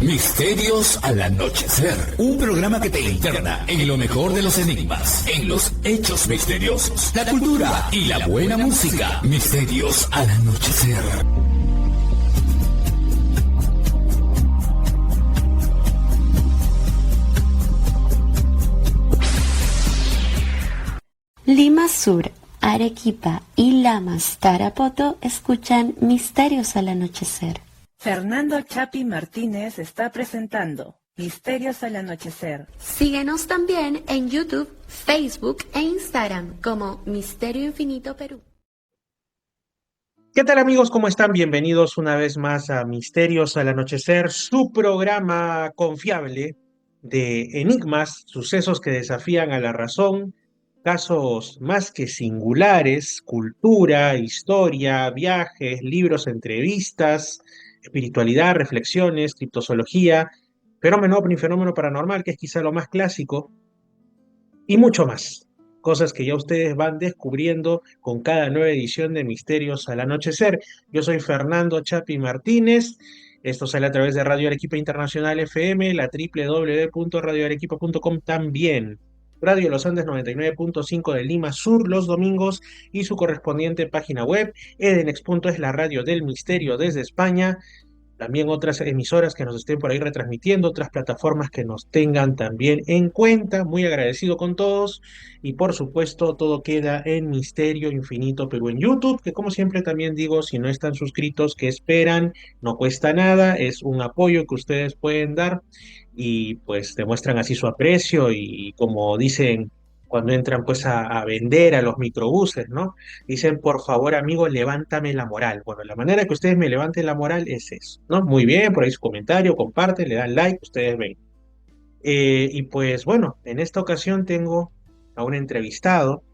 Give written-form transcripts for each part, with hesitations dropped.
Misterios al anochecer, un programa que te interna en lo mejor de los enigmas, en los hechos misteriosos, la cultura y la buena música. Misterios al anochecer. Lima Sur, Arequipa y Lamas, Tarapoto escuchan Misterios al anochecer. Fernando Chapi Martínez está presentando Misterios al anochecer. Síguenos también en YouTube, Facebook e Instagram como Misterio Infinito Perú. ¿Qué tal amigos? ¿Cómo están? Bienvenidos una vez más a Misterios al Anochecer, su programa confiable de enigmas, sucesos que desafían a la razón, casos más que singulares, cultura, historia, viajes, libros, entrevistas, espiritualidad, reflexiones, criptozoología, fenómeno ovni, fenómeno paranormal, que es quizá lo más clásico, y mucho más. Cosas que ya ustedes van descubriendo con cada nueva edición de Misterios al Anochecer. Yo soy Fernando Chapi Martínez. Esto sale a través de Radio Arequipa Internacional FM, la www.radioarequipa.com también. Radio Los Andes 99.5 de Lima Sur los domingos y su correspondiente página web. Edenex. Es la radio del misterio desde España. También otras emisoras que nos estén por ahí retransmitiendo, otras plataformas que nos tengan también en cuenta. Muy agradecido con todos. Y por supuesto, todo queda en Misterio Infinito Perú en YouTube, que como siempre también digo, si no están suscritos, ¿qué esperan? No cuesta nada, es un apoyo que ustedes pueden dar y pues demuestran así su aprecio y como dicen cuando entran pues a vender a los microbuses, ¿no? Dicen, por favor, amigo, levántame la moral. Bueno, la manera que ustedes me levanten la moral es eso, ¿no? Muy bien, por ahí su comentario, comparten, le dan like, ustedes ven. Y pues bueno, en esta ocasión tengo a un entrevistado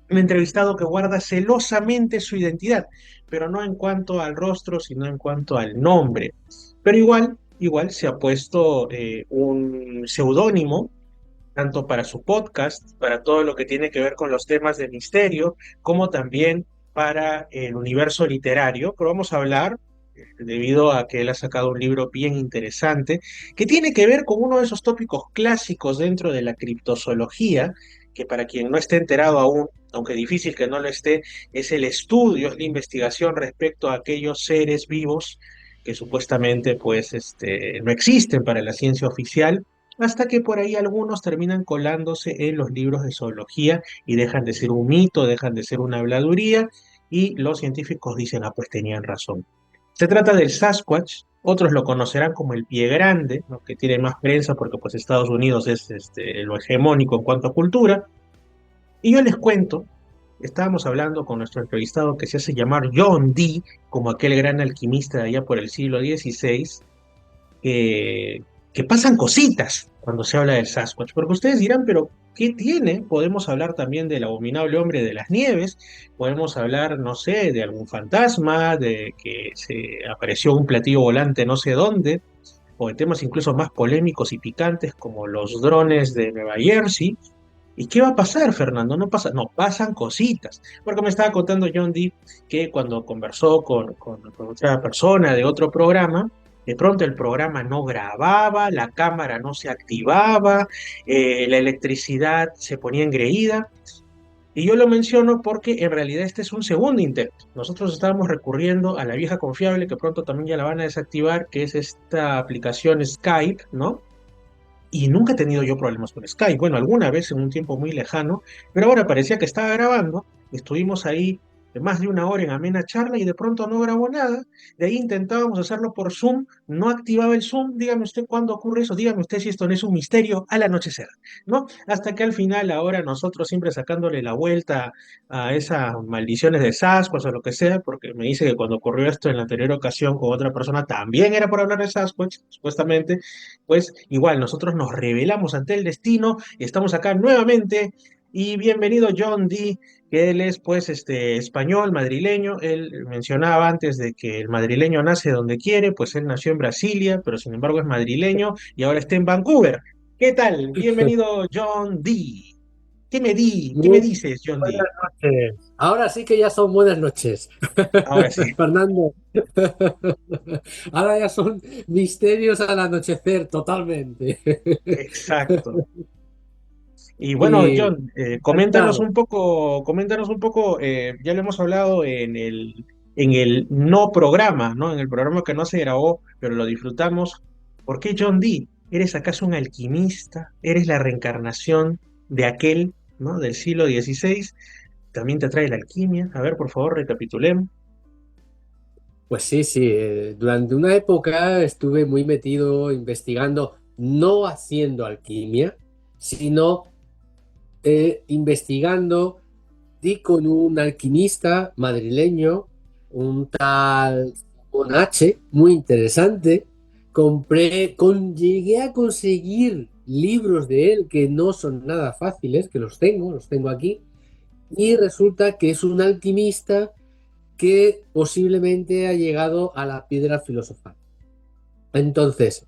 que guarda celosamente su identidad, pero no en cuanto al rostro, sino en cuanto al nombre. Pero igual se ha puesto un seudónimo tanto para su podcast, para todo lo que tiene que ver con los temas de misterio, como también para el universo literario. Pero vamos a hablar, debido a que él ha sacado un libro bien interesante, que tiene que ver con uno de esos tópicos clásicos dentro de la criptozoología, que para quien no esté enterado aún, aunque difícil que no lo esté, es el estudio, es la investigación respecto a aquellos seres vivos que supuestamente pues no existen para la ciencia oficial, hasta que por ahí algunos terminan colándose en los libros de zoología y dejan de ser un mito, dejan de ser una habladuría, y los científicos dicen, ah, pues tenían razón. Se trata del Sasquatch, otros lo conocerán como el pie grande, ¿no? Que tiene más prensa porque pues Estados Unidos es lo hegemónico en cuanto a cultura. Y yo les cuento, estábamos hablando con nuestro entrevistado que se hace llamar John Dee, como aquel gran alquimista de allá por el siglo XVI, que pasan cositas cuando se habla del Sasquatch, porque ustedes dirán, pero ¿qué tiene? Podemos hablar también del abominable hombre de las nieves, podemos hablar, no sé, de algún fantasma, de que se apareció un platillo volante no sé dónde, o de temas incluso más polémicos y picantes como los drones de Nueva Jersey. ¿Y qué va a pasar, Fernando? No, pasan cositas. Porque me estaba contando John Dee que cuando conversó con otra persona de otro programa, de pronto el programa no grababa, la cámara no se activaba, la electricidad se ponía engreída. Y yo lo menciono porque en realidad este es un segundo intento. Nosotros estábamos recurriendo a la vieja confiable, que pronto también ya la van a desactivar, que es esta aplicación Skype, ¿no? Y nunca he tenido yo problemas con Skype. Bueno, alguna vez en un tiempo muy lejano, pero ahora parecía que estaba grabando. Estuvimos ahí más de una hora en amena charla y de pronto no grabó nada. De ahí intentábamos hacerlo por Zoom, no activaba el Zoom. Dígame usted cuándo ocurre eso, dígame usted si esto no es un misterio al anochecer, ¿no? Hasta que al final, ahora nosotros siempre sacándole la vuelta a esas maldiciones de Sasquatch o lo que sea, porque me dice que cuando ocurrió esto en la anterior ocasión con otra persona también era por hablar de Sasquatch, supuestamente. Pues igual nosotros nos rebelamos ante el destino y estamos acá nuevamente. Y bienvenido John Dee, que él es pues español, madrileño. Él mencionaba antes de que el madrileño nace donde quiere, pues él nació en Brasilia, pero sin embargo es madrileño y ahora está en Vancouver. ¿Qué tal? Bienvenido John Dee. ¿Qué me Muy dices, John buenas Dee? noches. Ahora sí que ya son buenas noches, Ahora sí, Fernando. Ahora ya son misterios al anochecer, totalmente. exacto. Y bueno, Y John, encantado. coméntanos un poco, ya lo hemos hablado en el no programa, ¿no? En el programa que no se grabó, pero lo disfrutamos. ¿Por qué John Dee? ¿Eres acaso un alquimista? ¿Eres la reencarnación de aquel, ¿no? Del siglo XVI? ¿También te atrae la alquimia? A ver, por favor, recapitulemos. Pues sí, sí. Durante una época estuve muy metido investigando, no haciendo alquimia, sino investigando. Di con un alquimista madrileño, un tal Simón H, muy interesante. Llegué a conseguir libros de él que no son nada fáciles, que los tengo aquí, y resulta que es un alquimista que posiblemente ha llegado a la piedra filosofal. Entonces,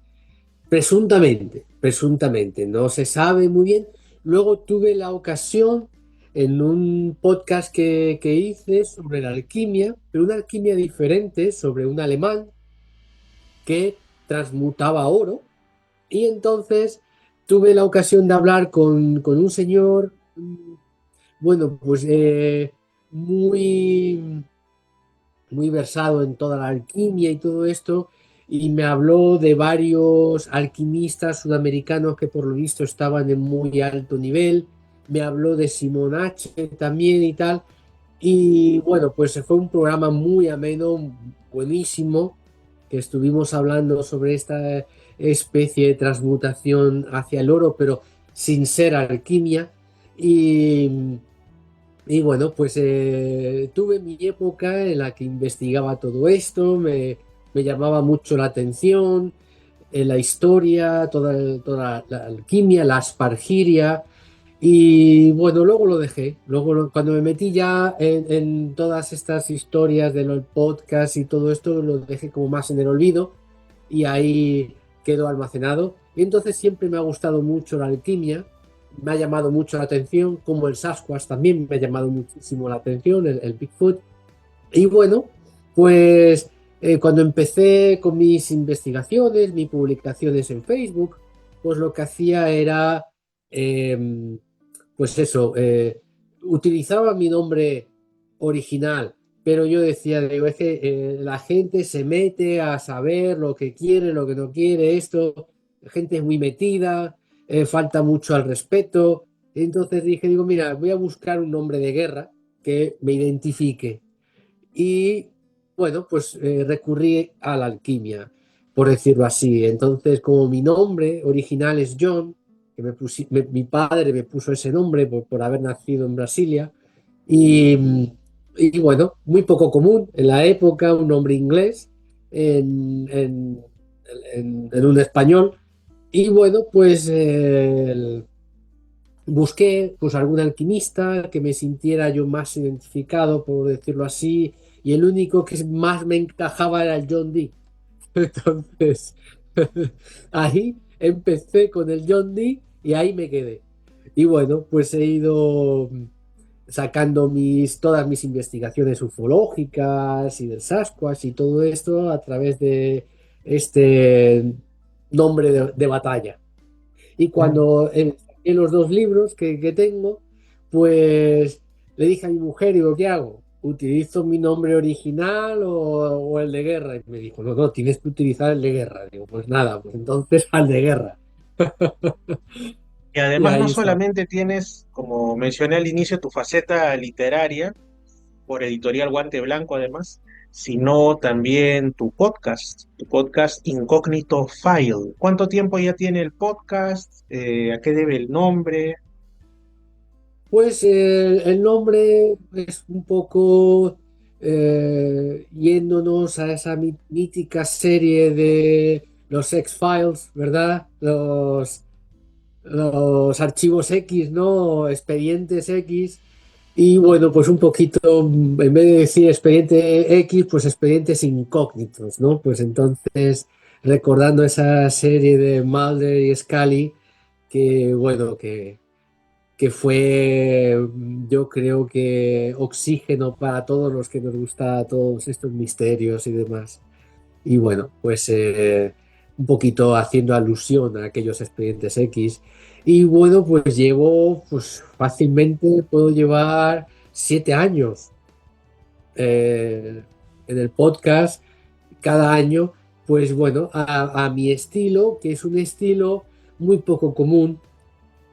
presuntamente, no se sabe muy bien. Luego tuve la ocasión en un podcast que hice sobre la alquimia, pero una alquimia diferente, sobre un alemán que transmutaba oro. Y entonces tuve la ocasión de hablar con un señor, bueno, pues muy muy versado en toda la alquimia y todo esto, y me habló de varios alquimistas sudamericanos que por lo visto estaban en muy alto nivel, me habló de Simón H también y tal, y bueno, pues fue un programa muy ameno, buenísimo, que estuvimos hablando sobre esta especie de transmutación hacia el oro, pero sin ser alquimia, y bueno, pues tuve mi época en la que investigaba todo esto, me llamaba mucho la atención, la historia, toda la alquimia, la aspargiria, y bueno, luego lo dejé. Cuando me metí ya en todas estas historias de los podcasts y todo esto, lo dejé como más en el olvido y ahí quedó almacenado. Y entonces siempre me ha gustado mucho la alquimia, me ha llamado mucho la atención, como el Sasquatch también me ha llamado muchísimo la atención, el Bigfoot. Y bueno, pues cuando empecé con mis investigaciones, mis publicaciones en Facebook, pues lo que hacía era, eh, pues eso, utilizaba mi nombre original, pero yo decía, digo, es que la gente se mete a saber lo que quiere, lo que no quiere, esto, la gente es muy metida, falta mucho al respeto. Entonces dije, digo, mira, voy a buscar un nombre de guerra que me identifique y bueno, pues recurrí a la alquimia, por decirlo así. Entonces, como mi nombre original es John, que mi padre me puso ese nombre por haber nacido en Brasilia, y, y bueno, muy poco común en la época, un nombre inglés en, en- en un español. Y bueno, pues busqué pues algún alquimista que me sintiera yo más identificado, por decirlo así, y el único que más me encajaba era el John Dee. Entonces, ahí empecé con el John Dee y ahí me quedé. Y bueno, pues he ido sacando todas mis investigaciones ufológicas y del Sasquatch y todo esto a través de este nombre de batalla. Y cuando en los dos libros que tengo, pues le dije a mi mujer, digo, ¿qué hago? ¿Utilizo mi nombre original o el de guerra? Y me dijo, no, no, tienes que utilizar el de guerra. Digo, pues nada, pues entonces al de guerra. Y Y además no ahí está. solamente tienes, como mencioné al inicio, tu faceta literaria, por Editorial Guante Blanco además, sino también tu podcast Incógnito File. ¿Cuánto tiempo ya tiene el podcast? ¿A qué debe el nombre? Pues el nombre es un poco yéndonos a esa mítica serie de los X-Files, ¿verdad? Los archivos X, ¿no? Expedientes X. Y bueno, pues un poquito, en vez de decir expediente X, pues expedientes incógnitos, ¿no? Pues entonces, recordando esa serie de Mulder y Scully, que bueno, que fue, yo creo que oxígeno para todos los que nos gusta todos estos misterios y demás. Y bueno, pues un poquito haciendo alusión a aquellos expedientes X. Y bueno, pues llevo, pues fácilmente puedo llevar 7 años en el podcast cada año, pues bueno, a mi estilo, que es un estilo muy poco común.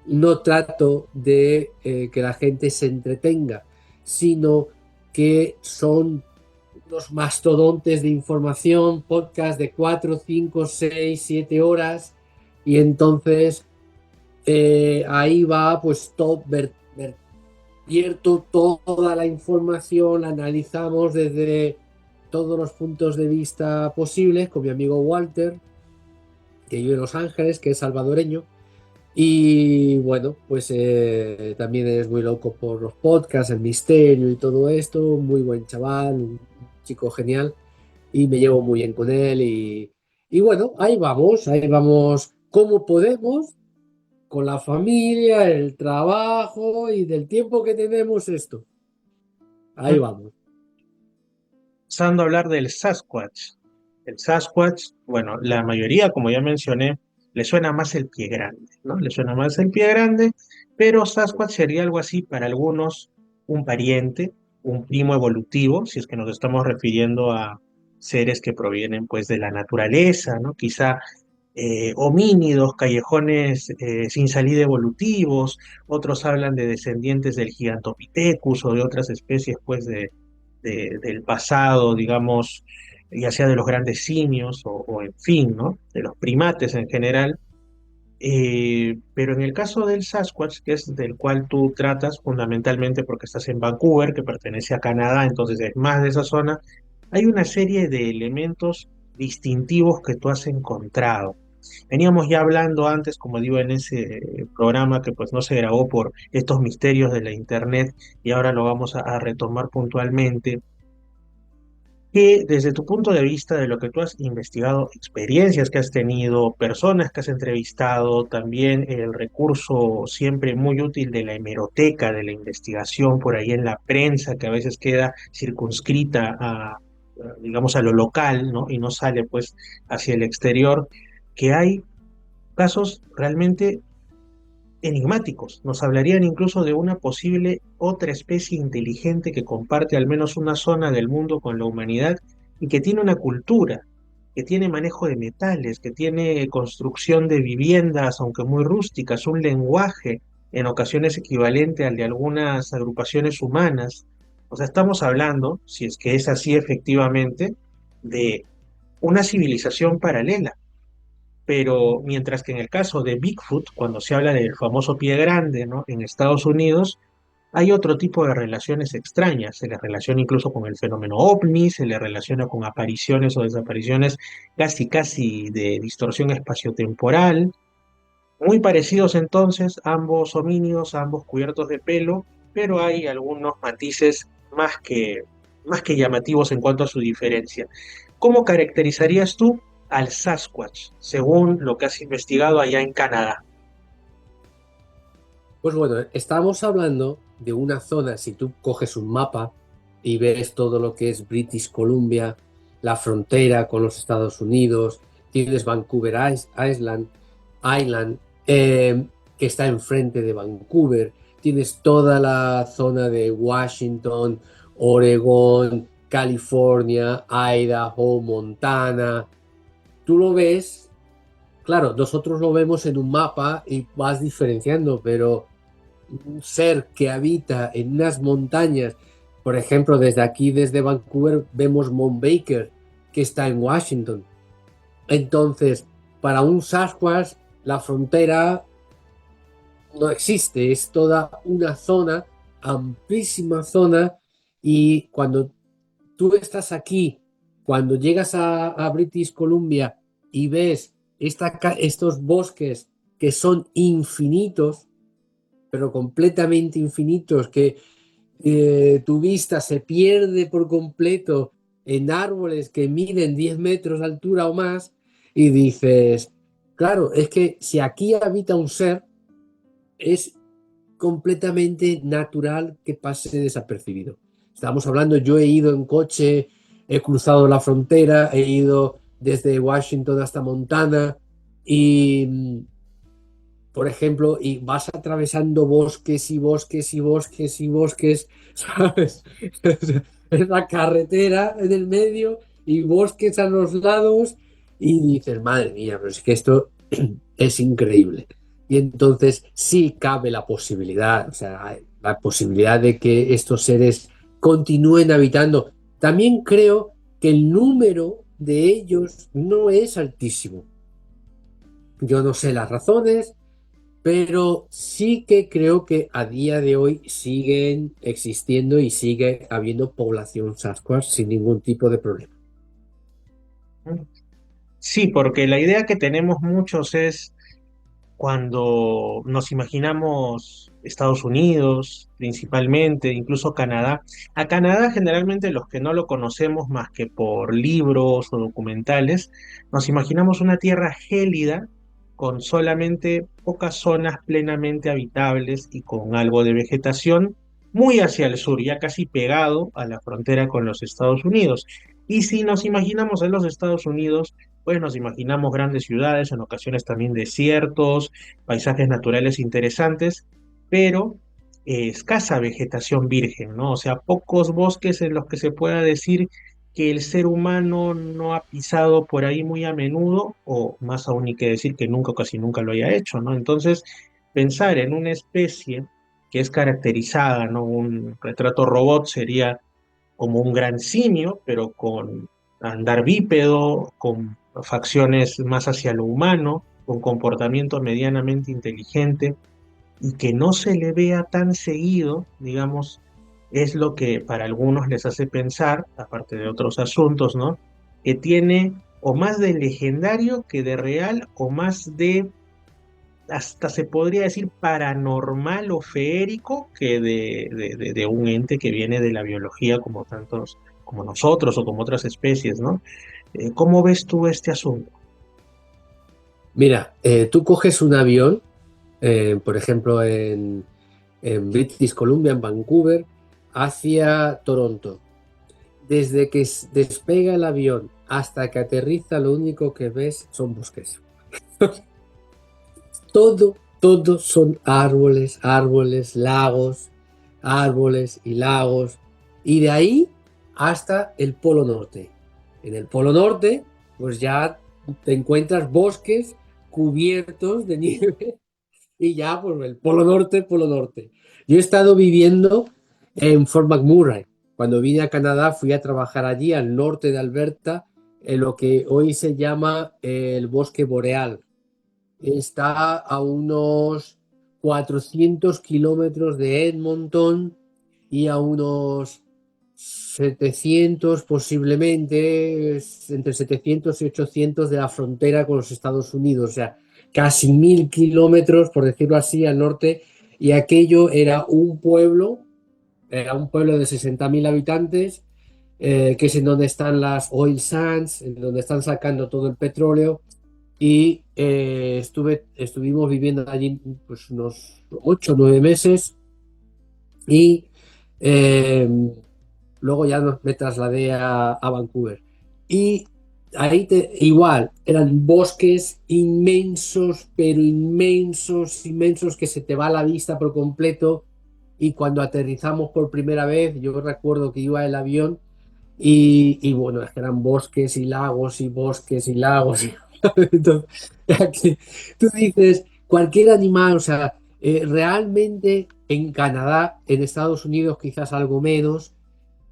No trato de que la gente se entretenga, sino que son unos mastodontes de información, podcast de 4, 5, 6, 7 horas, y entonces ahí va pues todo, vertierto toda la información, la analizamos desde todos los puntos de vista posibles con mi amigo Walter, que vive en Los Ángeles, que es salvadoreño. Y bueno, pues también es muy loco por los podcasts, el misterio y todo esto. Muy buen chaval, un chico genial, y me llevo muy bien con él. Y bueno, ahí vamos como podemos, con la familia, el trabajo y del tiempo que tenemos esto. Ahí vamos. Pasando a hablar del Sasquatch. El Sasquatch, bueno, la mayoría, como ya mencioné, le suena más el pie grande, ¿no? Le suena más el pie grande, pero Sasquatch sería algo así para algunos un pariente, un primo evolutivo, si es que nos estamos refiriendo a seres que provienen pues de la naturaleza, ¿no? Quizá homínidos, callejones sin salida evolutivos, otros hablan de descendientes del Gigantopithecus o de otras especies pues del pasado, digamos, ya sea de los grandes simios o en fin, ¿no? De los primates en general. Pero en el caso del Sasquatch, que es del cual tú tratas fundamentalmente porque estás en Vancouver, que pertenece a Canadá, entonces es más de esa zona, hay una serie de elementos distintivos que tú has encontrado. Veníamos ya hablando antes, como digo, en ese programa que pues no se grabó por estos misterios de la internet y ahora lo vamos a retomar puntualmente, que desde tu punto de vista de lo que tú has investigado, experiencias que has tenido, personas que has entrevistado, también el recurso siempre muy útil de la hemeroteca, de la investigación por ahí en la prensa, que a veces queda circunscrita digamos, a lo local, ¿no? Y no sale pues hacia el exterior, que hay casos realmente enigmáticos. Nos hablarían incluso de una posible otra especie inteligente que comparte al menos una zona del mundo con la humanidad y que tiene una cultura, que tiene manejo de metales, que tiene construcción de viviendas, aunque muy rústicas, un lenguaje en ocasiones equivalente al de algunas agrupaciones humanas. O sea, estamos hablando, si es que es así efectivamente, de una civilización paralela, pero mientras que en el caso de Bigfoot, cuando se habla del famoso pie grande, ¿no? En Estados Unidos, hay otro tipo de relaciones extrañas. Se le relaciona incluso con el fenómeno ovni, se le relaciona con apariciones o desapariciones casi casi de distorsión espaciotemporal. Muy parecidos entonces, ambos homínidos, ambos cubiertos de pelo, pero hay algunos matices más que llamativos en cuanto a su diferencia. ¿Cómo caracterizarías tú al Sasquatch, según lo que has investigado allá en Canadá? Pues bueno, estamos hablando de una zona, si tú coges un mapa y ves todo lo que es British Columbia, la frontera con los Estados Unidos, tienes Vancouver Island, que está enfrente de Vancouver, tienes toda la zona de Washington, Oregón, California, Idaho, Montana. Tú lo ves, claro, nosotros lo vemos en un mapa y vas diferenciando, pero un ser que habita en unas montañas, por ejemplo, desde aquí, desde Vancouver, vemos Mount Baker, que está en Washington. Entonces, para un Sasquatch, la frontera no existe, es toda una zona, amplísima zona, y cuando tú estás aquí, cuando llegas a British Columbia y ves estos bosques que son infinitos, pero completamente infinitos, que tu vista se pierde por completo en árboles que miden 10 metros de altura o más, y dices, claro, es que si aquí habita un ser, es completamente natural que pase desapercibido. Estamos hablando, yo he ido en coche, he cruzado la frontera, he ido desde Washington hasta Montana y, por ejemplo, y vas atravesando bosques y bosques y bosques y bosques, ¿sabes? Es la carretera en el medio y bosques a los lados y dices, madre mía, pero es que esto es increíble. Y entonces sí cabe la posibilidad, o sea, la posibilidad de que estos seres continúen habitando. También creo que el número de ellos no es altísimo. Yo no sé las razones, pero sí que creo que a día de hoy siguen existiendo y sigue habiendo población Sasquatch sin ningún tipo de problema. Sí, porque la idea que tenemos muchos es cuando nos imaginamos Estados Unidos, principalmente, incluso Canadá. A Canadá generalmente los que no lo conocemos más que por libros o documentales, nos imaginamos una tierra gélida con solamente pocas zonas plenamente habitables y con algo de vegetación muy hacia el sur, ya casi pegado a la frontera con los Estados Unidos. Y si nos imaginamos en los Estados Unidos, pues nos imaginamos grandes ciudades, en ocasiones también desiertos, paisajes naturales interesantes, pero escasa vegetación virgen, ¿no? O sea, pocos bosques en los que se pueda decir que el ser humano no ha pisado por ahí muy a menudo, o más aún ni que decir que nunca o casi nunca lo haya hecho, ¿no? Entonces, pensar en una especie que es caracterizada, ¿no? Un retrato robot sería como un gran simio, pero con andar bípedo, con facciones más hacia lo humano, con comportamiento medianamente inteligente y que no se le vea tan seguido, digamos, es lo que para algunos les hace pensar, aparte de otros asuntos, ¿no? Que tiene o más de legendario que de real, o más de, hasta se podría decir, paranormal o feérico que de un ente que viene de la biología como tantos, como nosotros o como otras especies, ¿no? ¿Cómo ves tú este asunto? Mira, tú coges un avión, por ejemplo, en British Columbia, en Vancouver, hacia Toronto. Desde que despega el avión hasta que aterriza, lo único que ves son bosques. Todo son árboles, árboles, lagos, árboles y lagos. Y de ahí hasta el Polo Norte. En el Polo Norte, pues ya te encuentras bosques cubiertos de nieve y ya por el Polo Norte, Polo Norte. Yo he estado viviendo en Fort McMurray. Cuando vine a Canadá fui a trabajar allí al norte de Alberta, en lo que hoy se llama el bosque boreal. Está a unos 400 kilómetros de Edmonton y a unos 700 posiblemente, entre 700 y 800 de la frontera con los Estados Unidos. O sea, casi 1000 kilómetros, por decirlo así, al norte, y aquello era un pueblo de 60.000 habitantes, que es en donde están las oil sands, en donde están sacando todo el petróleo, y estuvimos viviendo allí pues unos 8 o 9 meses, y eh, luego ya me trasladé a Vancouver. Y ahí igual, eran bosques inmensos, pero inmensos, inmensos, que se te va la vista por completo. Y cuando aterrizamos por primera vez, yo recuerdo que iba el avión y bueno, es que eran bosques y lagos y bosques y lagos. Entonces, aquí tú dices, cualquier animal, o sea, realmente en Canadá, en Estados Unidos quizás algo menos,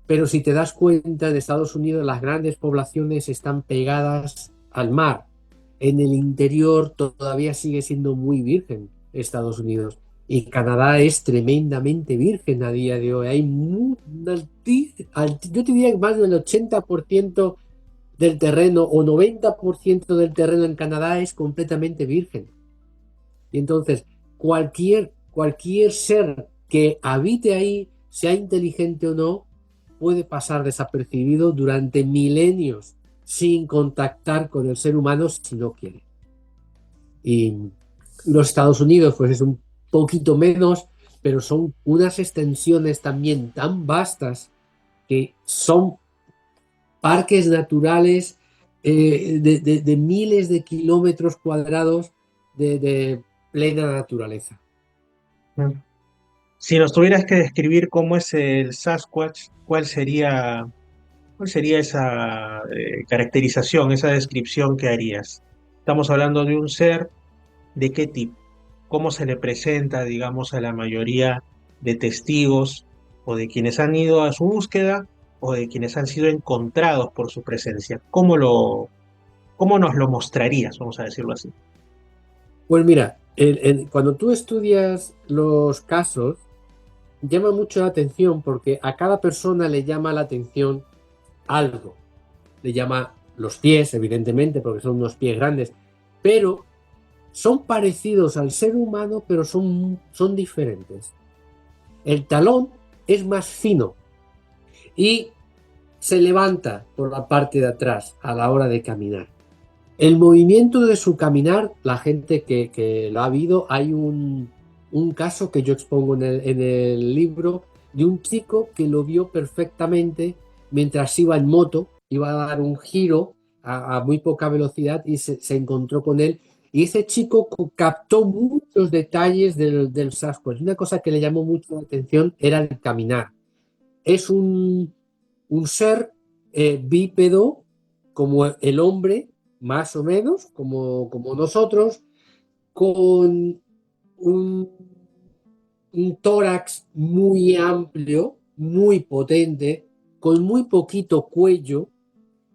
pero si te das cuenta, en Estados Unidos las grandes poblaciones están pegadas al mar. En el interior todavía sigue siendo muy virgen Estados Unidos. Y Canadá es tremendamente virgen a día de hoy. Hay yo te diría que más del 80% del terreno o 90% del terreno en Canadá es completamente virgen. Y entonces, cualquier ser que habite ahí, sea inteligente o no, puede pasar desapercibido durante milenios sin contactar con el ser humano si no quiere. Y los Estados Unidos, pues es un poquito menos, pero son unas extensiones también tan vastas que son parques naturales de miles de kilómetros cuadrados de plena naturaleza. Si nos tuvieras que describir cómo es el Sasquatch, ¿cuál sería esa caracterización, esa descripción que harías? Estamos hablando de un ser de qué tipo, cómo se le presenta, digamos, a la mayoría de testigos o de quienes han ido a su búsqueda o de quienes han sido encontrados por su presencia. ¿Cómo nos lo mostrarías, vamos a decirlo así? Pues mira, cuando tú estudias los casos, llama mucho la atención porque a cada persona le llama la atención algo. Le llama los pies, evidentemente, porque son unos pies grandes, pero son parecidos al ser humano, pero son diferentes. El talón es más fino y se levanta por la parte de atrás a la hora de caminar. El movimiento de su caminar, la gente que lo ha habido, hay un caso que yo expongo en el libro de un chico que lo vio perfectamente mientras iba en moto, iba a dar un giro a muy poca velocidad y se encontró con él. Y ese chico captó muchos detalles del Sasquatch. Una cosa que le llamó mucho la atención era el caminar. Es un ser bípedo como el hombre, más o menos, como nosotros, con un tórax muy amplio, muy potente, con muy poquito cuello,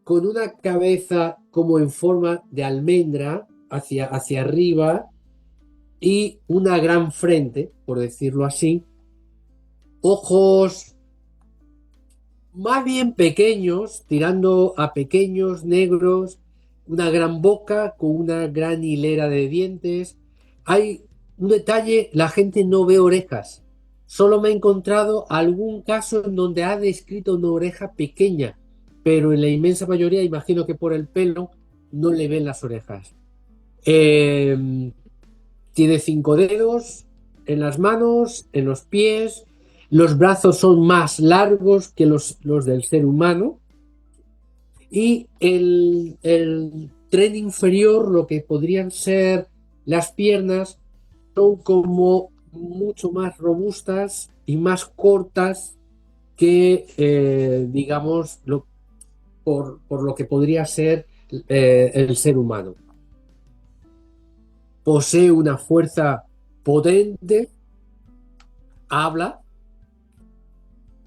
con una cabeza como en forma de almendra hacia arriba y una gran frente, por decirlo así, ojos más bien pequeños, tirando a pequeños, negros, una gran boca con una gran hilera de dientes. Hay un detalle, la gente no ve orejas. Solo me he encontrado algún caso en donde ha descrito una oreja pequeña, pero en la inmensa mayoría, imagino que por el pelo, no le ven las orejas. Tiene 5 dedos en las manos, en los pies. Los brazos son más largos que los del ser humano. Y el tren inferior, lo que podrían ser las piernas, son como mucho más robustas y más cortas que, digamos, por lo que podría ser el ser humano. Posee una fuerza potente, habla,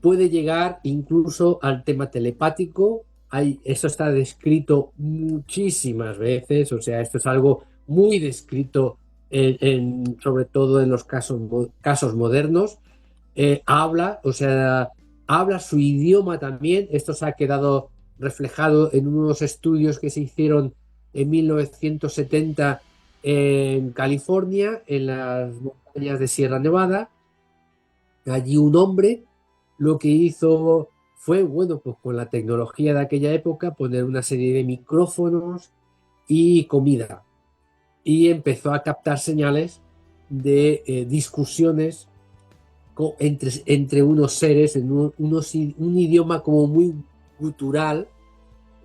puede llegar incluso al tema telepático. Eso está descrito muchísimas veces, o sea, esto es algo muy descrito sobre todo en los casos modernos. Habla, o sea, habla su idioma también. Esto se ha quedado reflejado en unos estudios que se hicieron en 1970 en California, en las montañas de Sierra Nevada. Allí un hombre lo que hizo fue, bueno, pues con la tecnología de aquella época, poner una serie de micrófonos y comida. Y empezó a captar señales de discusiones entre unos seres en un idioma como muy gutural,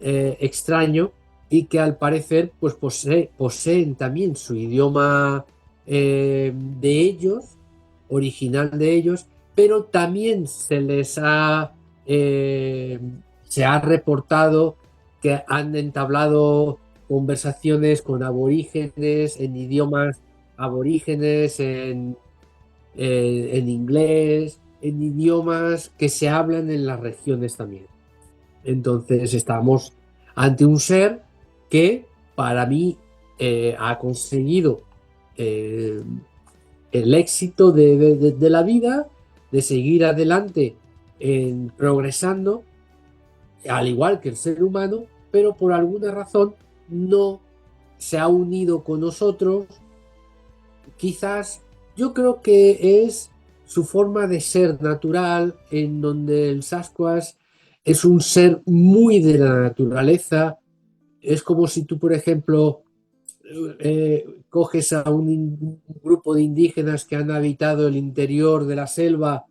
extraño, y que al parecer pues poseen también su idioma de ellos, original de ellos, pero también se ha reportado que han entablado conversaciones con aborígenes en idiomas aborígenes, en inglés, en idiomas que se hablan en las regiones también. Entonces estamos ante un ser que para mí ha conseguido el éxito de la vida, de seguir adelante progresando, al igual que el ser humano, pero por alguna razón no se ha unido con nosotros. Quizás yo creo que es su forma de ser natural, en donde el Sasquatch es un ser muy de la naturaleza. Es como si tú, por ejemplo, coges a un grupo de indígenas que han habitado el interior de la selva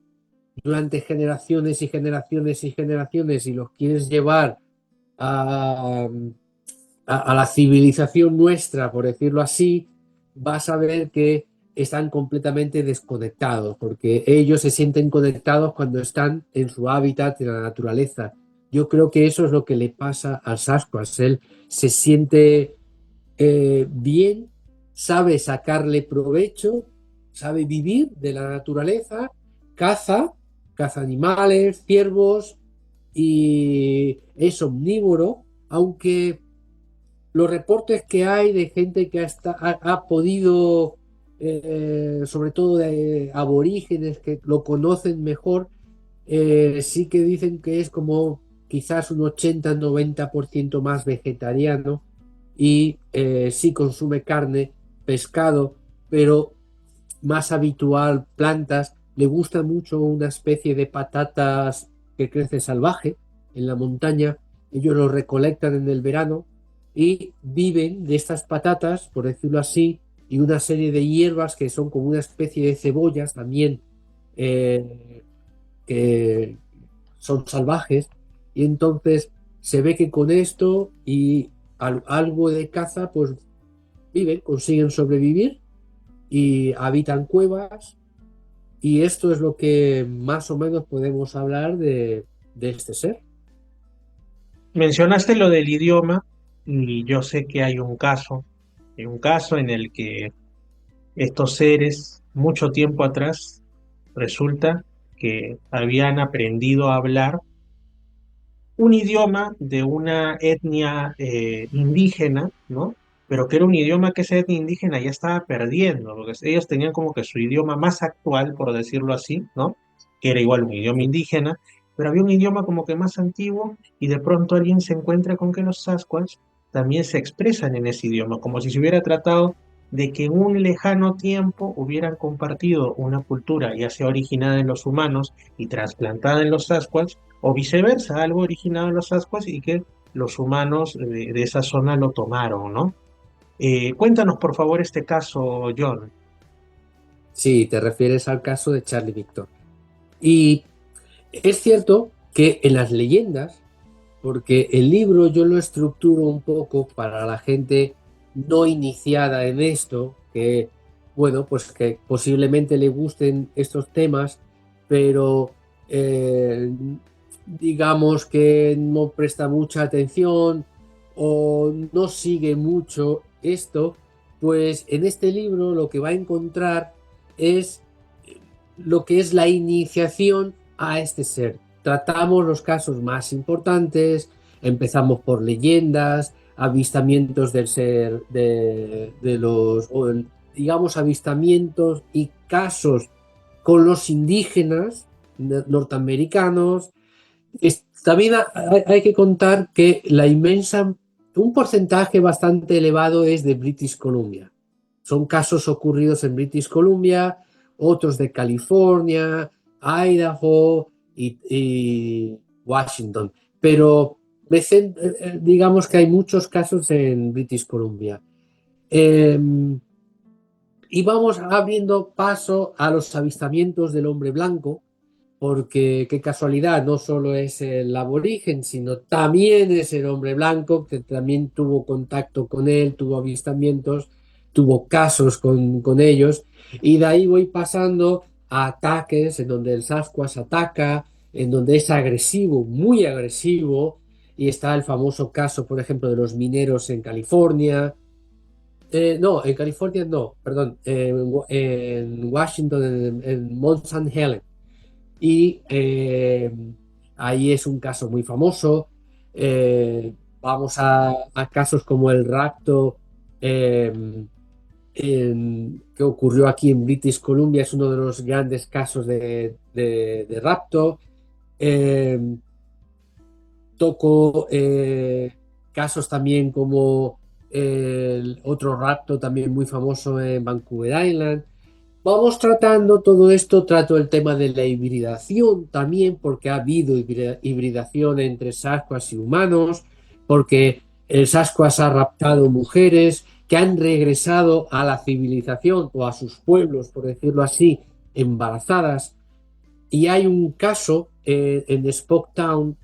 durante generaciones y generaciones y generaciones y los quieres llevar a, a la civilización nuestra, por decirlo así, vas a ver que están completamente desconectados, porque ellos se sienten conectados cuando están en su hábitat, en la naturaleza. Yo creo que eso es lo que le pasa al Sasquatch. Él se siente bien, sabe sacarle provecho, sabe vivir de la naturaleza, caza animales, ciervos, y es omnívoro, aunque los reportes que hay de gente que ha podido, sobre todo de aborígenes que lo conocen mejor, sí que dicen que es como quizás un 80-90% más vegetariano y sí consume carne, pescado, pero más habitual plantas. Le gusta mucho una especie de patatas que crece salvaje en la montaña. Ellos lo recolectan en el verano y viven de estas patatas, por decirlo así, y una serie de hierbas que son como una especie de cebollas también, que son salvajes. Y entonces se ve que con esto y algo de caza, pues viven, consiguen sobrevivir y habitan cuevas. Y esto es lo que más o menos podemos hablar de este ser. Mencionaste lo del idioma y yo sé que hay un caso en el que estos seres, mucho tiempo atrás, resulta que habían aprendido a hablar un idioma de una etnia indígena, ¿no? Pero que era un idioma que esa etnia indígena ya estaba perdiendo, porque ellos tenían como que su idioma más actual, por decirlo así, ¿no? Que era igual un idioma indígena, pero había un idioma como que más antiguo y de pronto alguien se encuentra con que los Sasquatch también se expresan en ese idioma, como si se hubiera tratado de que en un lejano tiempo hubieran compartido una cultura ya sea originada en los humanos y trasplantada en los Sasquatch, o viceversa, algo originado en los Sasquatch y que los humanos de esa zona lo tomaron, ¿no? Cuéntanos por favor este caso, John. Sí, te refieres al caso de Charlie Victor. Y es cierto que en las leyendas, porque el libro yo lo estructuro un poco para la gente no iniciada en esto, que, bueno, pues que posiblemente le gusten estos temas, pero digamos que no presta mucha atención o no sigue mucho esto, pues en este libro lo que va a encontrar es lo que es la iniciación a este ser. Tratamos los casos más importantes, empezamos por leyendas, avistamientos del ser, de los, o digamos, avistamientos y casos con los indígenas norteamericanos. También hay que contar que un porcentaje bastante elevado es de British Columbia. Son casos ocurridos en British Columbia, otros de California, Idaho y Washington. Pero digamos que hay muchos casos en British Columbia. Y vamos abriendo paso a los avistamientos del hombre blanco, porque qué casualidad, no solo es el aborigen, sino también es el hombre blanco, que también tuvo contacto con él, tuvo avistamientos, tuvo casos con ellos, y de ahí voy pasando a ataques en donde el Sasquatch ataca, en donde es agresivo, muy agresivo, y está el famoso caso, por ejemplo, de los mineros en California. No, en California no, perdón, en Washington, en Mount St. Helens. Y ahí es un caso muy famoso. Vamos a casos como el rapto que ocurrió aquí en British Columbia, es uno de los grandes casos de rapto. Toco casos también como el otro rapto también muy famoso en Vancouver Island. Vamos tratando todo esto, trato el tema de la hibridación también, porque ha habido hibridación entre Sasquatch y humanos, porque el Sasquatch ha raptado mujeres que han regresado a la civilización o a sus pueblos, por decirlo así, embarazadas. Y hay un caso en Spock Town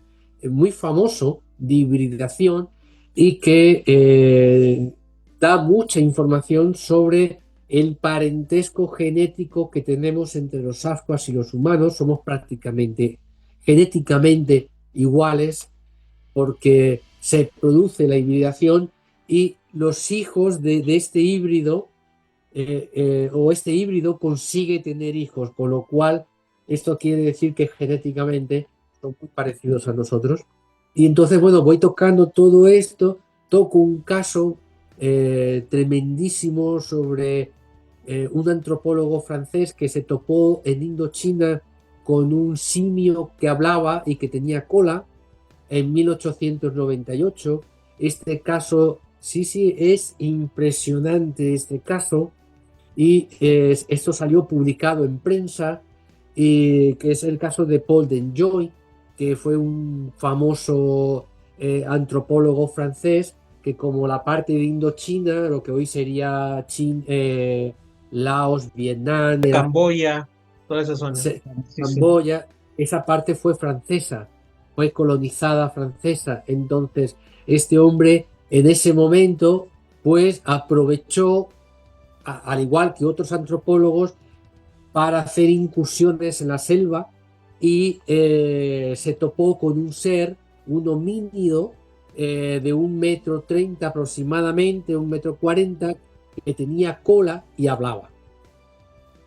muy famoso de hibridación y que da mucha información sobre el parentesco genético que tenemos entre los Sasquatch y los humanos. Somos prácticamente genéticamente iguales porque se produce la hibridación y los hijos de este híbrido o este híbrido consigue tener hijos, con lo cual esto quiere decir que genéticamente son muy parecidos a nosotros. Y entonces, bueno, voy tocando todo esto, toco un caso tremendísimo sobre un antropólogo francés que se topó en Indochina con un simio que hablaba y que tenía cola en 1898. Este caso, sí, es impresionante este caso. Y esto salió publicado en prensa, que es el caso de Paul Denjoy, que fue un famoso antropólogo francés que, como la parte de Indochina, lo que hoy sería Laos, Vietnam, Camboya, toda esa zona. Camboya, esa parte fue francesa, fue colonizada francesa. Entonces, este hombre en ese momento, pues aprovechó, al igual que otros antropólogos, para hacer incursiones en la selva y se topó con un ser, un homínido de 1,30 m aproximadamente, 1,40 m, que tenía cola y hablaba.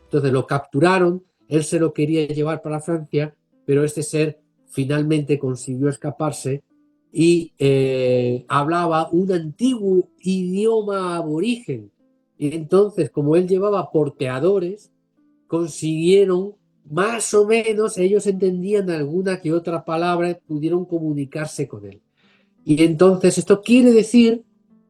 Entonces lo capturaron, él se lo quería llevar para Francia, pero este ser finalmente consiguió escaparse y hablaba un antiguo idioma aborigen. Y entonces, como él llevaba porteadores, consiguieron, más o menos, ellos entendían alguna que otra palabra, pudieron comunicarse con él. Y entonces esto quiere decir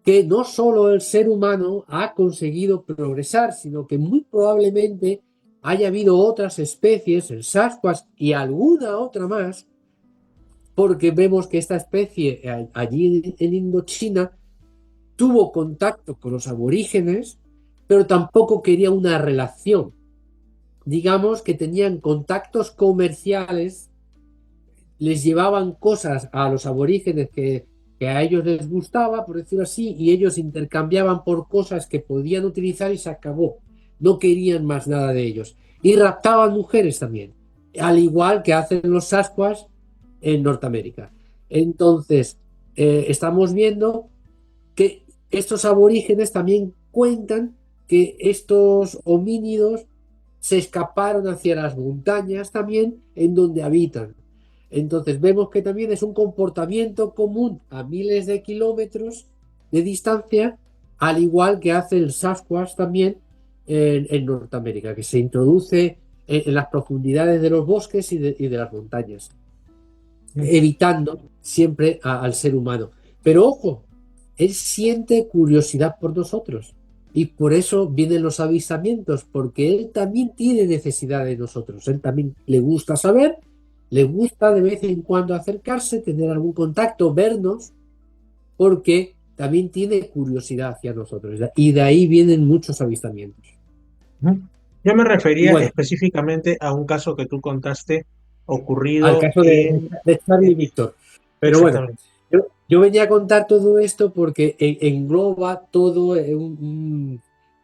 que no solo el ser humano ha conseguido progresar, sino que muy probablemente haya habido otras especies, el Sasquatch y alguna otra más, porque vemos que esta especie allí en Indochina tuvo contacto con los aborígenes, pero tampoco quería una relación. Digamos que tenían contactos comerciales, les llevaban cosas a los aborígenes que a ellos les gustaba, por decirlo así, y ellos intercambiaban por cosas que podían utilizar y se acabó. No querían más nada de ellos. Y raptaban mujeres también, al igual que hacen los Sasquatch en Norteamérica. Entonces, estamos viendo que estos aborígenes también cuentan que estos homínidos se escaparon hacia las montañas también, en donde habitan. Entonces vemos que también es un comportamiento común a miles de kilómetros de distancia, al igual que hace el Sasquatch también en Norteamérica, que se introduce en las profundidades de los bosques y de las montañas, evitando siempre al ser humano. Pero ojo, él siente curiosidad por nosotros y por eso vienen los avistamientos, porque él también tiene necesidad de nosotros, él también le gusta saber, le gusta de vez en cuando acercarse, tener algún contacto, vernos, porque también tiene curiosidad hacia nosotros y de ahí vienen muchos avistamientos. Yo me refería específicamente a un caso que tú contaste ocurrido al caso de Charlie Victor. Pero bueno, yo venía a contar todo esto porque engloba todo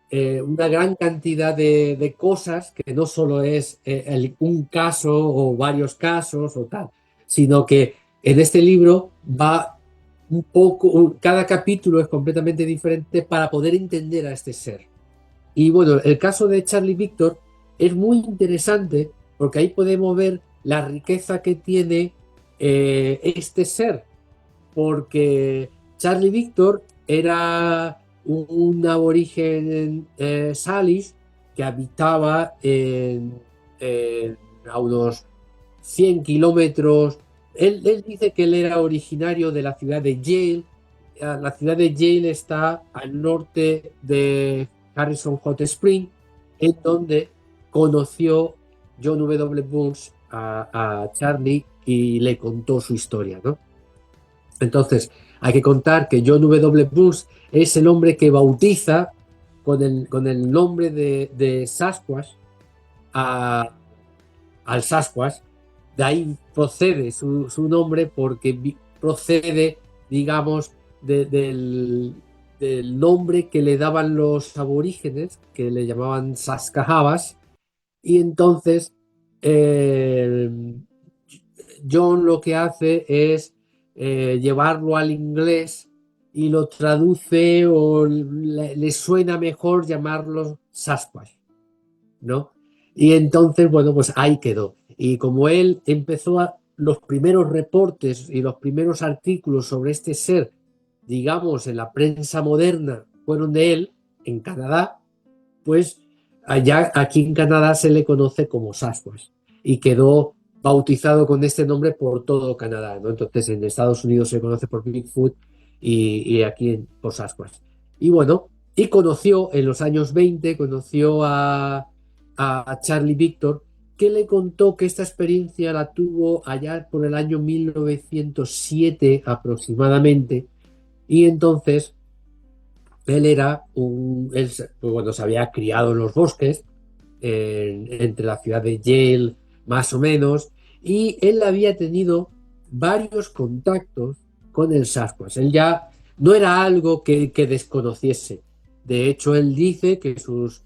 una gran cantidad de cosas, que no solo es un caso o varios casos o tal, sino que en este libro va un poco, cada capítulo es completamente diferente para poder entender a este ser. Y bueno, el caso de Charlie Victor es muy interesante porque ahí podemos ver la riqueza que tiene este ser, porque Charlie Victor era un aborigen Salis que habitaba a unos 100 kilómetros. Él dice que él era originario de la ciudad de Yale. La ciudad de Yale está al norte de Harrison Hot Spring, en donde conoció John W. Burns a Charlie y le contó su historia, ¿no? Entonces, Hay que contar que John W. Burns es el hombre que bautiza con el nombre de Sasquatch al Sasquatch. De ahí procede su nombre, porque procede, digamos, del nombre que le daban los aborígenes, que le llamaban Saskajabas. Y entonces John lo que hace es llevarlo al inglés y lo traduce, o le suena mejor llamarlo Sasquatch, ¿no? Y entonces, bueno, pues ahí quedó. Y como él empezó los primeros reportes y los primeros artículos sobre este ser, digamos, en la prensa moderna, fueron de él, en Canadá, pues allá, aquí en Canadá se le conoce como Sasquatch y quedó bautizado con este nombre por todo Canadá, ¿no? Entonces en Estados Unidos se conoce por Bigfoot y aquí por Sasquatch. Y bueno, y conoció en los años 20, conoció a Charlie Victor, que le contó que esta experiencia la tuvo allá por el año 1907 aproximadamente. Y entonces él era bueno, se había criado en los bosques, entre la ciudad de Yale, más o menos, y él había tenido varios contactos con el Sasquatch. Él ya no era algo que desconociese. De hecho, él dice que sus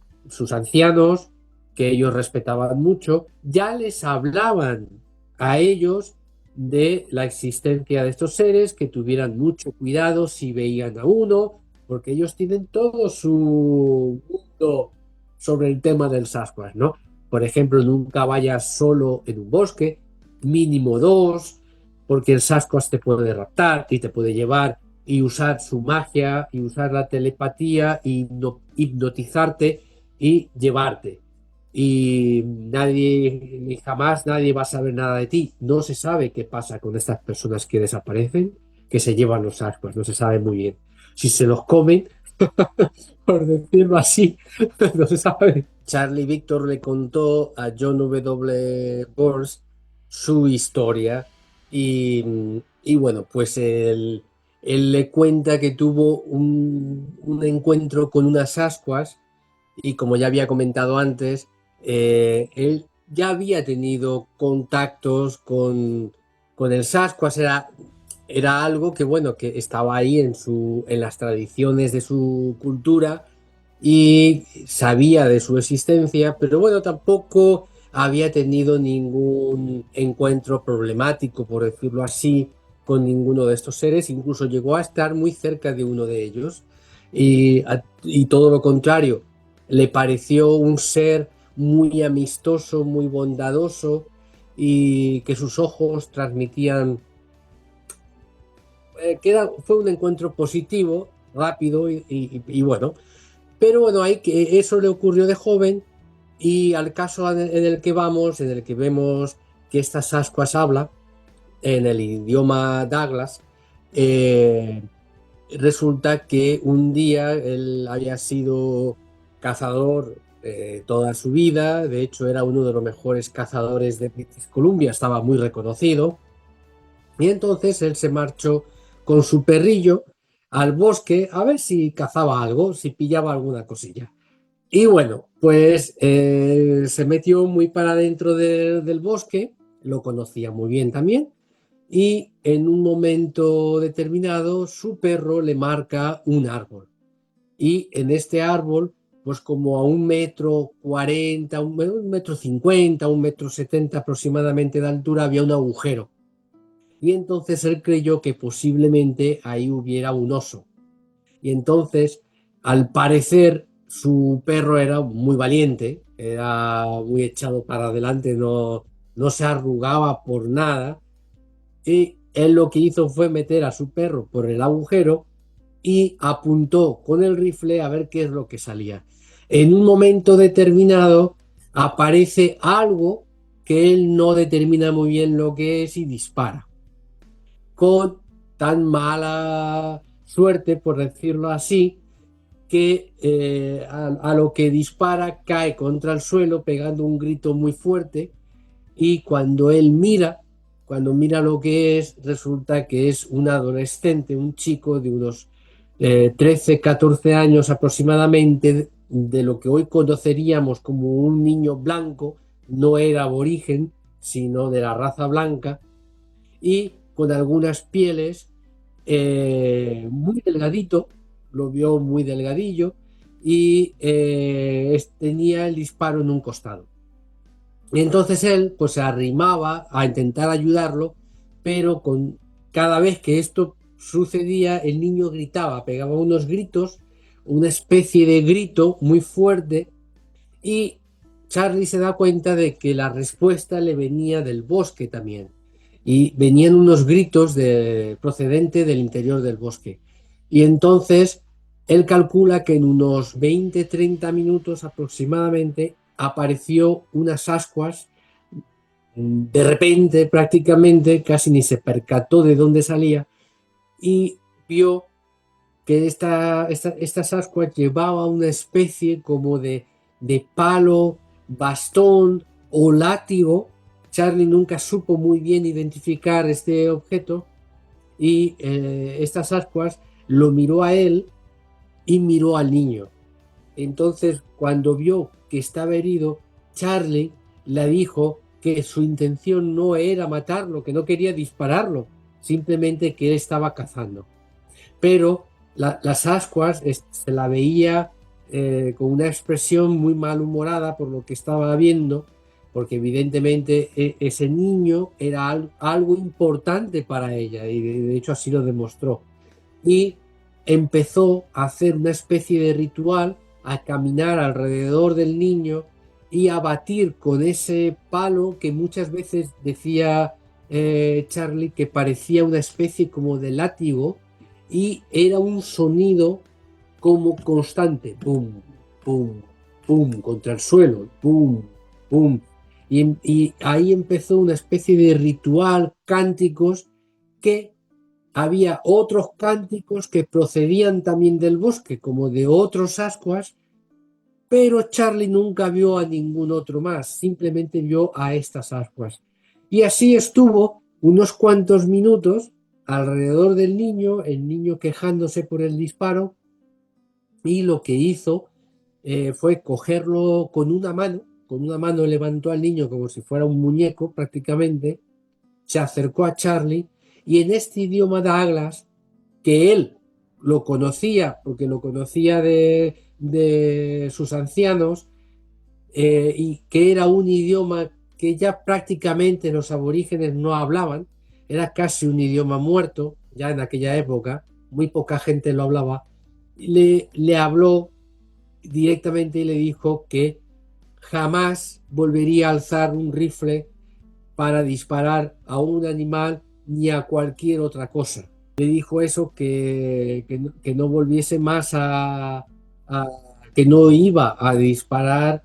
ancianos, que ellos respetaban mucho, ya les hablaban a ellos de la existencia de estos seres, que tuvieran mucho cuidado si veían a uno, porque ellos tienen todo su mundo sobre el tema del Sasquatch, ¿no? Por ejemplo, nunca vayas solo en un bosque, mínimo dos, porque el Sasquatch te puede raptar y te puede llevar y usar su magia y usar la telepatía y hipnotizarte y llevarte. Y nadie, ni jamás nadie va a saber nada de ti. No se sabe qué pasa con estas personas que desaparecen, que se llevan los Sasquatch, no se sabe muy bien. Si se los comen, por decirlo así, no se sabe. Charlie Victor le contó a John W. Burns su historia y bueno, pues él le cuenta que tuvo un encuentro con una Sasquatch, y como ya había comentado antes, él ya había tenido contactos con el Sasquatch. Era algo que, bueno, que estaba ahí en las tradiciones de su cultura y sabía de su existencia, pero bueno, tampoco había tenido ningún encuentro problemático, por decirlo así, con ninguno de estos seres. Incluso llegó a estar muy cerca de uno de ellos y todo lo contrario, le pareció un ser muy amistoso, muy bondadoso, y que sus ojos transmitían fue un encuentro positivo, rápido y bueno. Pero bueno, eso le ocurrió de joven, y al caso en el que vamos, en el que vemos que esta Sasquatch habla en el idioma Douglas, resulta que un día él había sido cazador toda su vida. De hecho, era uno de los mejores cazadores de British Columbia, estaba muy reconocido. Y entonces él se marchó con su perrillo al bosque a ver si cazaba algo, si pillaba alguna cosilla. Y bueno, pues se metió muy para adentro del bosque, lo conocía muy bien también, y en un momento determinado su perro le marca un árbol. Y en este árbol, pues como a 1,40 m, 1,50 m, 1,70 m aproximadamente de altura, había un agujero. Y entonces él creyó que posiblemente ahí hubiera un oso. Y entonces, al parecer, su perro era muy valiente, era muy echado para adelante, no se arrugaba por nada. Y él lo que hizo fue meter a su perro por el agujero y apuntó con el rifle a ver qué es lo que salía. En un momento determinado aparece algo que él no determina muy bien lo que es y dispara. Con tan mala suerte, por decirlo así, que a lo que dispara cae contra el suelo pegando un grito muy fuerte, y cuando él mira cuando mira lo que es, resulta que es un adolescente, un chico de unos 13, 14 años aproximadamente, de lo que hoy conoceríamos como un niño blanco, no era aborigen, sino de la raza blanca, y con algunas pieles, muy delgadito, lo vio muy delgadillo, y tenía el disparo en un costado. Y entonces él pues se arrimaba a intentar ayudarlo, pero cada vez que esto sucedía, el niño gritaba, pegaba unos gritos, una especie de grito muy fuerte, y Charlie se da cuenta de que la respuesta le venía del bosque también, y venían unos gritos procedente del interior del bosque. Y entonces él calcula que en unos 20-30 minutos aproximadamente apareció una Sasquatch. De repente, prácticamente, casi ni se percató de dónde salía, y vio que esta Sasquatch llevaba una especie como de palo, bastón o látigo. Charlie nunca supo muy bien identificar este objeto, y esta Sasquatch lo miró a él y miró al niño. Entonces, cuando vio que estaba herido, Charlie le dijo que su intención no era matarlo, que no quería dispararlo, simplemente que él estaba cazando. Pero la Sasquatch se la veía con una expresión muy malhumorada por lo que estaba viendo, porque evidentemente ese niño era algo importante para ella, y de hecho así lo demostró. Y empezó a hacer una especie de ritual, a caminar alrededor del niño y a batir con ese palo que muchas veces decía Charlie que parecía una especie como de látigo, y era un sonido como constante, pum, pum, pum, contra el suelo, pum, pum. Y ahí empezó una especie de ritual, cánticos, que había otros cánticos que procedían también del bosque, como de otros ascuas, pero Charlie nunca vio a ningún otro más, simplemente vio a estas ascuas. Y así estuvo unos cuantos minutos alrededor del niño, el niño quejándose por el disparo, y lo que hizo fue cogerlo con una mano levantó al niño como si fuera un muñeco prácticamente, se acercó a Charlie, y en este idioma Douglas, que él lo conocía, porque lo conocía de sus ancianos, y que era un idioma que ya prácticamente los aborígenes no hablaban, era casi un idioma muerto, ya en aquella época, muy poca gente lo hablaba, le habló directamente y le dijo que jamás volvería a alzar un rifle para disparar a un animal ni a cualquier otra cosa. Le dijo eso, que no volviese más que no iba a disparar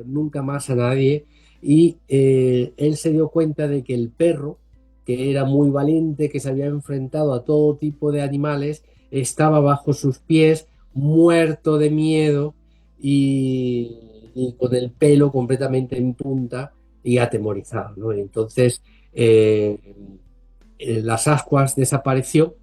nunca más a nadie, y él se dio cuenta de que el perro, que era muy valiente, que se había enfrentado a todo tipo de animales, estaba bajo sus pies, muerto de miedo y con el pelo completamente en punta y atemorizado, ¿no? Entonces la Sasquatch desapareció,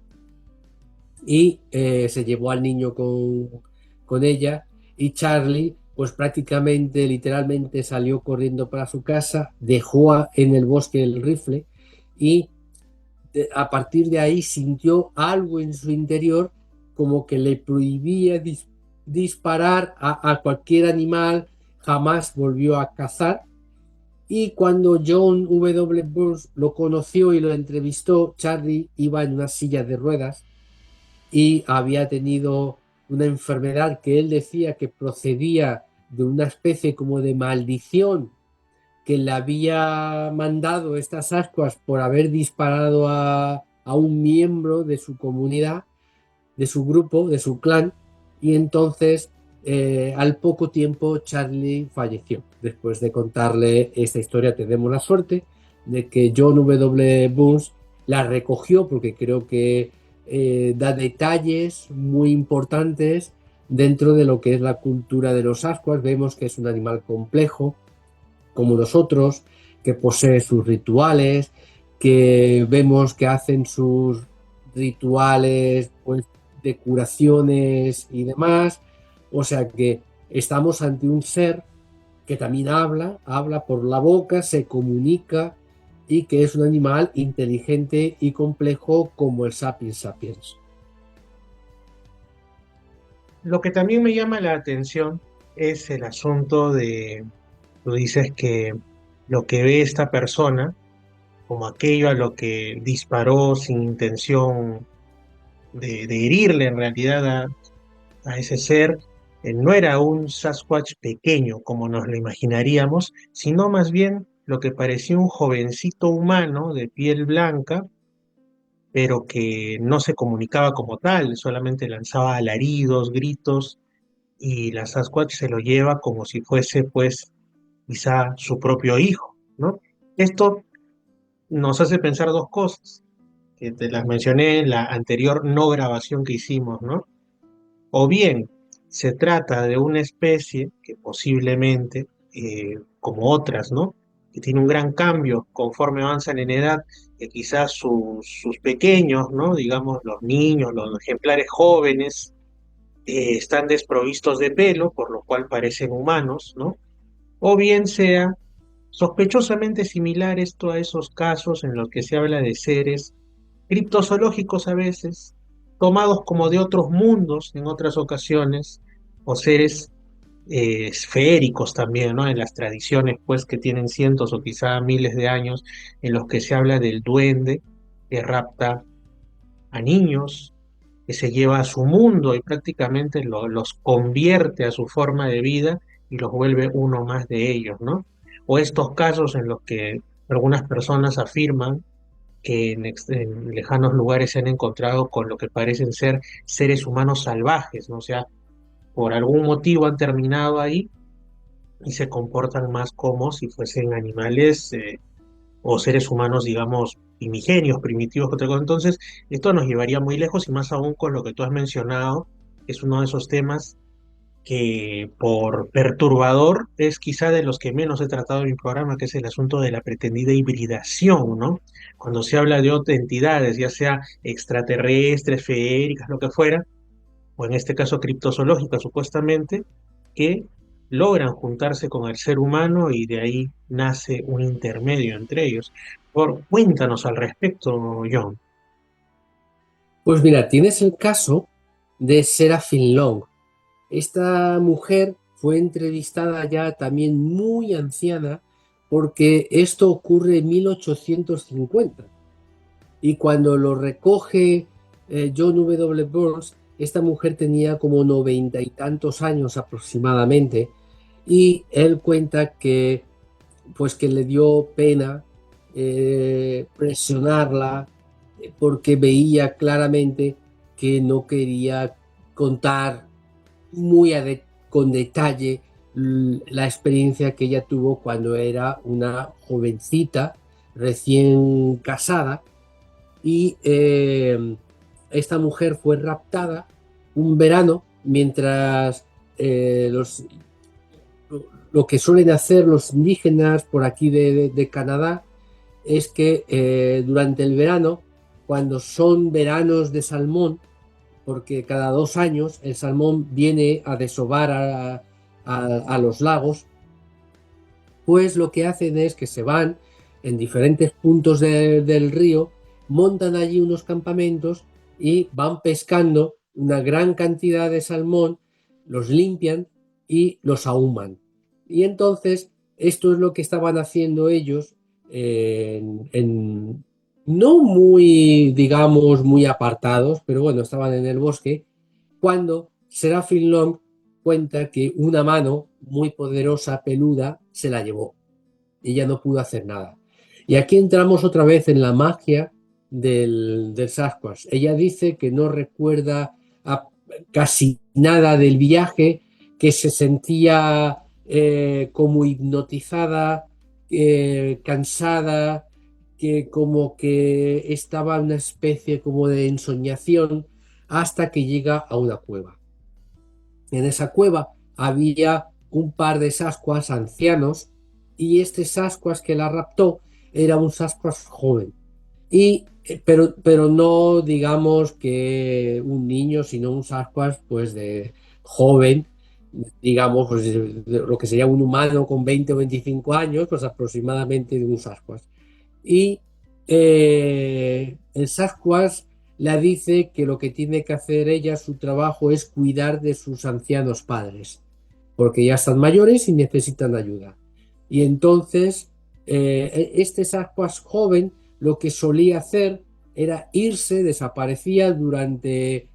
y se llevó al niño con ella, y Charlie pues prácticamente, literalmente salió corriendo para su casa, dejó en el bosque el rifle, y a partir de ahí sintió algo en su interior como que le prohibía disparar a cualquier animal, jamás volvió a cazar. Y cuando John W. Burns lo conoció y lo entrevistó, Charlie iba en una silla de ruedas y había tenido una enfermedad que él decía que procedía de una especie como de maldición que le había mandado estas ascuas por haber disparado a un miembro de su comunidad, de su grupo, de su clan, y entonces al poco tiempo Charlie falleció. Después de contarle esta historia, tenemos la suerte de que John W. Burns la recogió, porque creo que da detalles muy importantes dentro de lo que es la cultura de los ascuas. Vemos que es un animal complejo como nosotros, que posee sus rituales, que vemos que hacen sus rituales, pues, de curaciones y demás. O sea que estamos ante un ser que también habla por la boca, se comunica y que es un animal inteligente y complejo como el Sapiens sapiens. Lo que también me llama la atención es el asunto de, tú dices que lo que ve esta persona como aquello a lo que disparó sin intención de herirle en realidad a ese ser, no era un Sasquatch pequeño como nos lo imaginaríamos, sino más bien lo que parecía un jovencito humano de piel blanca, pero que no se comunicaba como tal, solamente lanzaba alaridos, gritos, y la Sasquatch se lo lleva como si fuese, pues, quizá su propio hijo, ¿no? Esto nos hace pensar dos cosas, que te las mencioné en la anterior no grabación que hicimos, ¿no? O bien se trata de una especie que posiblemente, como otras, ¿no? Que tiene un gran cambio conforme avanzan en edad, que quizás sus pequeños, ¿no? Digamos, los niños, los ejemplares jóvenes, están desprovistos de pelo, por lo cual parecen humanos, ¿no? O bien sea sospechosamente similar esto a esos casos en los que se habla de seres criptozoológicos a veces, tomados como de otros mundos en otras ocasiones, o seres esféricos también, ¿no? En las tradiciones, pues, que tienen cientos o quizá miles de años, en los que se habla del duende que rapta a niños, que se lleva a su mundo y prácticamente los convierte a su forma de vida y los vuelve uno más de ellos, ¿no? O estos casos en los que algunas personas afirman que en lejanos lugares se han encontrado con lo que parecen ser seres humanos salvajes, ¿no? O sea, por algún motivo han terminado ahí y se comportan más como si fuesen animales, o seres humanos, digamos, primigenios, primitivos, que otra cosa. Entonces, esto nos llevaría muy lejos y más aún con lo que tú has mencionado, que es uno de esos temas que por perturbador es quizá de los que menos he tratado en mi programa, que es el asunto de la pretendida hibridación, ¿no? Cuando se habla de otras entidades, ya sea extraterrestres, feéricas, lo que fuera, o en este caso criptozoológicas supuestamente, que logran juntarse con el ser humano y de ahí nace un intermedio entre ellos. Cuéntanos al respecto, John. Pues mira, tienes el caso de Seraphine Long. Esta mujer fue entrevistada ya también muy anciana porque esto ocurre en 1850 y cuando lo recoge John W. Burns, esta mujer tenía como 90 y tantos años aproximadamente y él cuenta que pues que le dio pena presionarla porque veía claramente que no quería contar con detalle la experiencia que ella tuvo cuando era una jovencita recién casada y esta mujer fue raptada un verano mientras lo que suelen hacer los indígenas por aquí de Canadá es que durante el verano, cuando son veranos de salmón, porque cada 2 años el salmón viene a desovar a los lagos, pues lo que hacen es que se van en diferentes puntos del río, montan allí unos campamentos y van pescando una gran cantidad de salmón, los limpian y los ahuman. Y entonces esto es lo que estaban haciendo ellos no muy, digamos, muy apartados, pero bueno, estaban en el bosque, cuando Seraphine Long cuenta que una mano muy poderosa, peluda, se la llevó. Ella no pudo hacer nada. Y aquí entramos otra vez en la magia del Sasquatch. Ella dice que no recuerda casi nada del viaje, que se sentía como hipnotizada, cansada, que como que estaba en una especie como de ensoñación hasta que llega a una cueva. En esa cueva había un par de Sasquatch ancianos y este Sasquatch que la raptó era un Sasquatch joven. pero no digamos que un niño, sino un Sasquatch pues de joven, digamos, pues, de lo que sería un humano con 20 o 25 años, pues aproximadamente de un Sasquatch. Y el Sasquatch le dice que lo que tiene que hacer ella, su trabajo es cuidar de sus ancianos padres, porque ya están mayores y necesitan ayuda. Y entonces, este Sasquatch joven lo que solía hacer era irse, desaparecía durante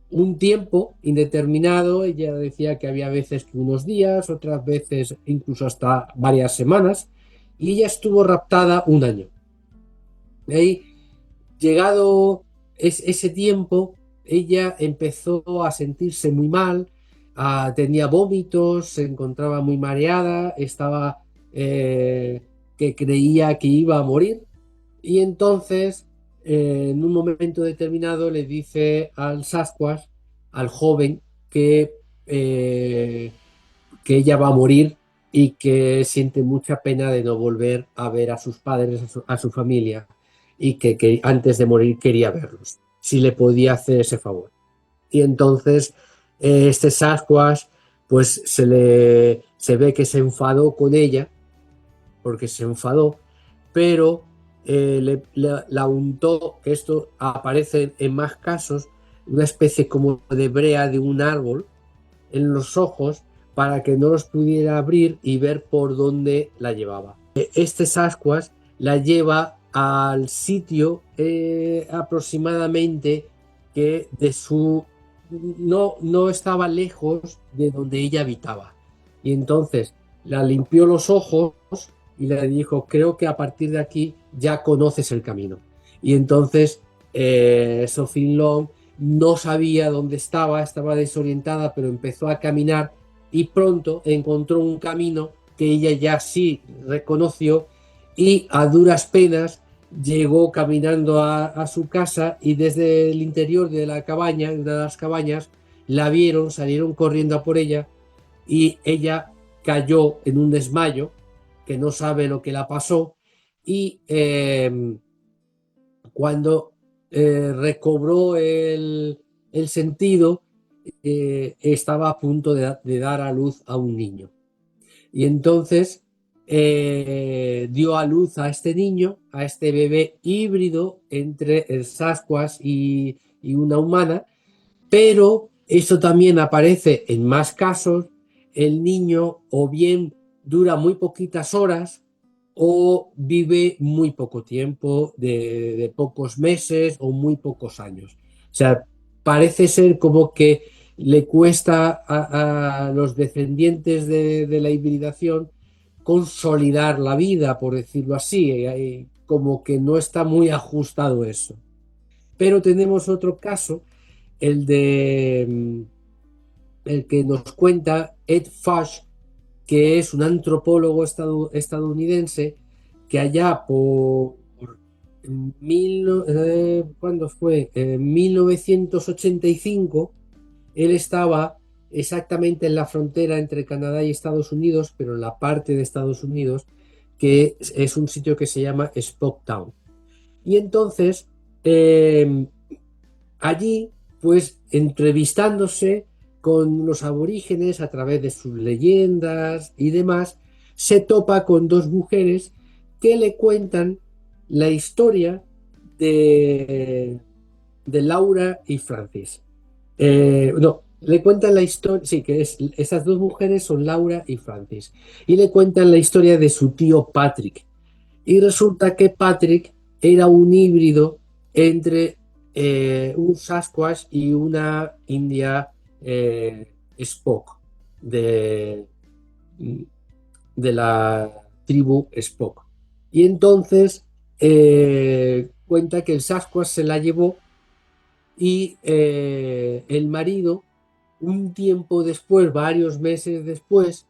un tiempo indeterminado. Ella decía que había veces que unos días, otras veces incluso hasta varias semanas, y ella estuvo raptada un año. Y ahí, llegado ese tiempo, ella empezó a sentirse muy mal, tenía vómitos, se encontraba muy mareada, estaba que creía que iba a morir. Y entonces, en un momento determinado, le dice al Sasquatch, al joven, eh, que ella va a morir y que siente mucha pena de no volver a ver a sus padres, a su familia, y que antes de morir quería verlos, si le podía hacer ese favor. Y entonces este Sasquatch pues se ve que se enfadó con ella, porque se enfadó, pero la untó, que esto aparece en más casos, una especie como de brea de un árbol en los ojos para que no los pudiera abrir y ver por dónde la llevaba. Este Sasquatch la lleva al sitio aproximadamente que de su no estaba lejos de donde ella habitaba. Y entonces la limpió los ojos y le dijo, creo que a partir de aquí ya conoces el camino. Y entonces Sophie Long no sabía dónde estaba desorientada, pero empezó a caminar y pronto encontró un camino que ella ya sí reconoció, y a duras penas llegó caminando a su casa, y desde el interior de la cabaña, de una de las cabañas, la vieron, salieron corriendo a por ella, y ella cayó en un desmayo que no sabe lo que la pasó, y cuando recobró el sentido, estaba a punto de dar a luz a un niño. Y entonces dio a luz a este niño, a este bebé híbrido entre el Sasquatch y una humana, pero eso también aparece en más casos. El niño o bien dura muy poquitas horas o vive muy poco tiempo, de pocos meses o muy pocos años. O sea, parece ser como que le cuesta a los descendientes de la hibridación consolidar la vida, por decirlo así, como que no está muy ajustado eso. Pero tenemos otro caso, el el que nos cuenta Ed Fush, que es un antropólogo estadounidense, que allá por ¿cuándo fue? 1985, él estaba exactamente en la frontera entre Canadá y Estados Unidos, pero en la parte de Estados Unidos, que es un sitio que se llama Spocktown. Y entonces, allí, pues entrevistándose con los aborígenes a través de sus leyendas y demás, se topa con dos mujeres que le cuentan la historia de Laura y Francis. No, le cuentan la historia, sí, esas dos mujeres son Laura y Francis, y le cuentan la historia de su tío Patrick. Y resulta que Patrick era un híbrido entre un Sasquatch y una india Spock de, de la tribu Spock. Y entonces cuenta que el Sasquatch se la llevó, y el marido, un tiempo después, varios meses después,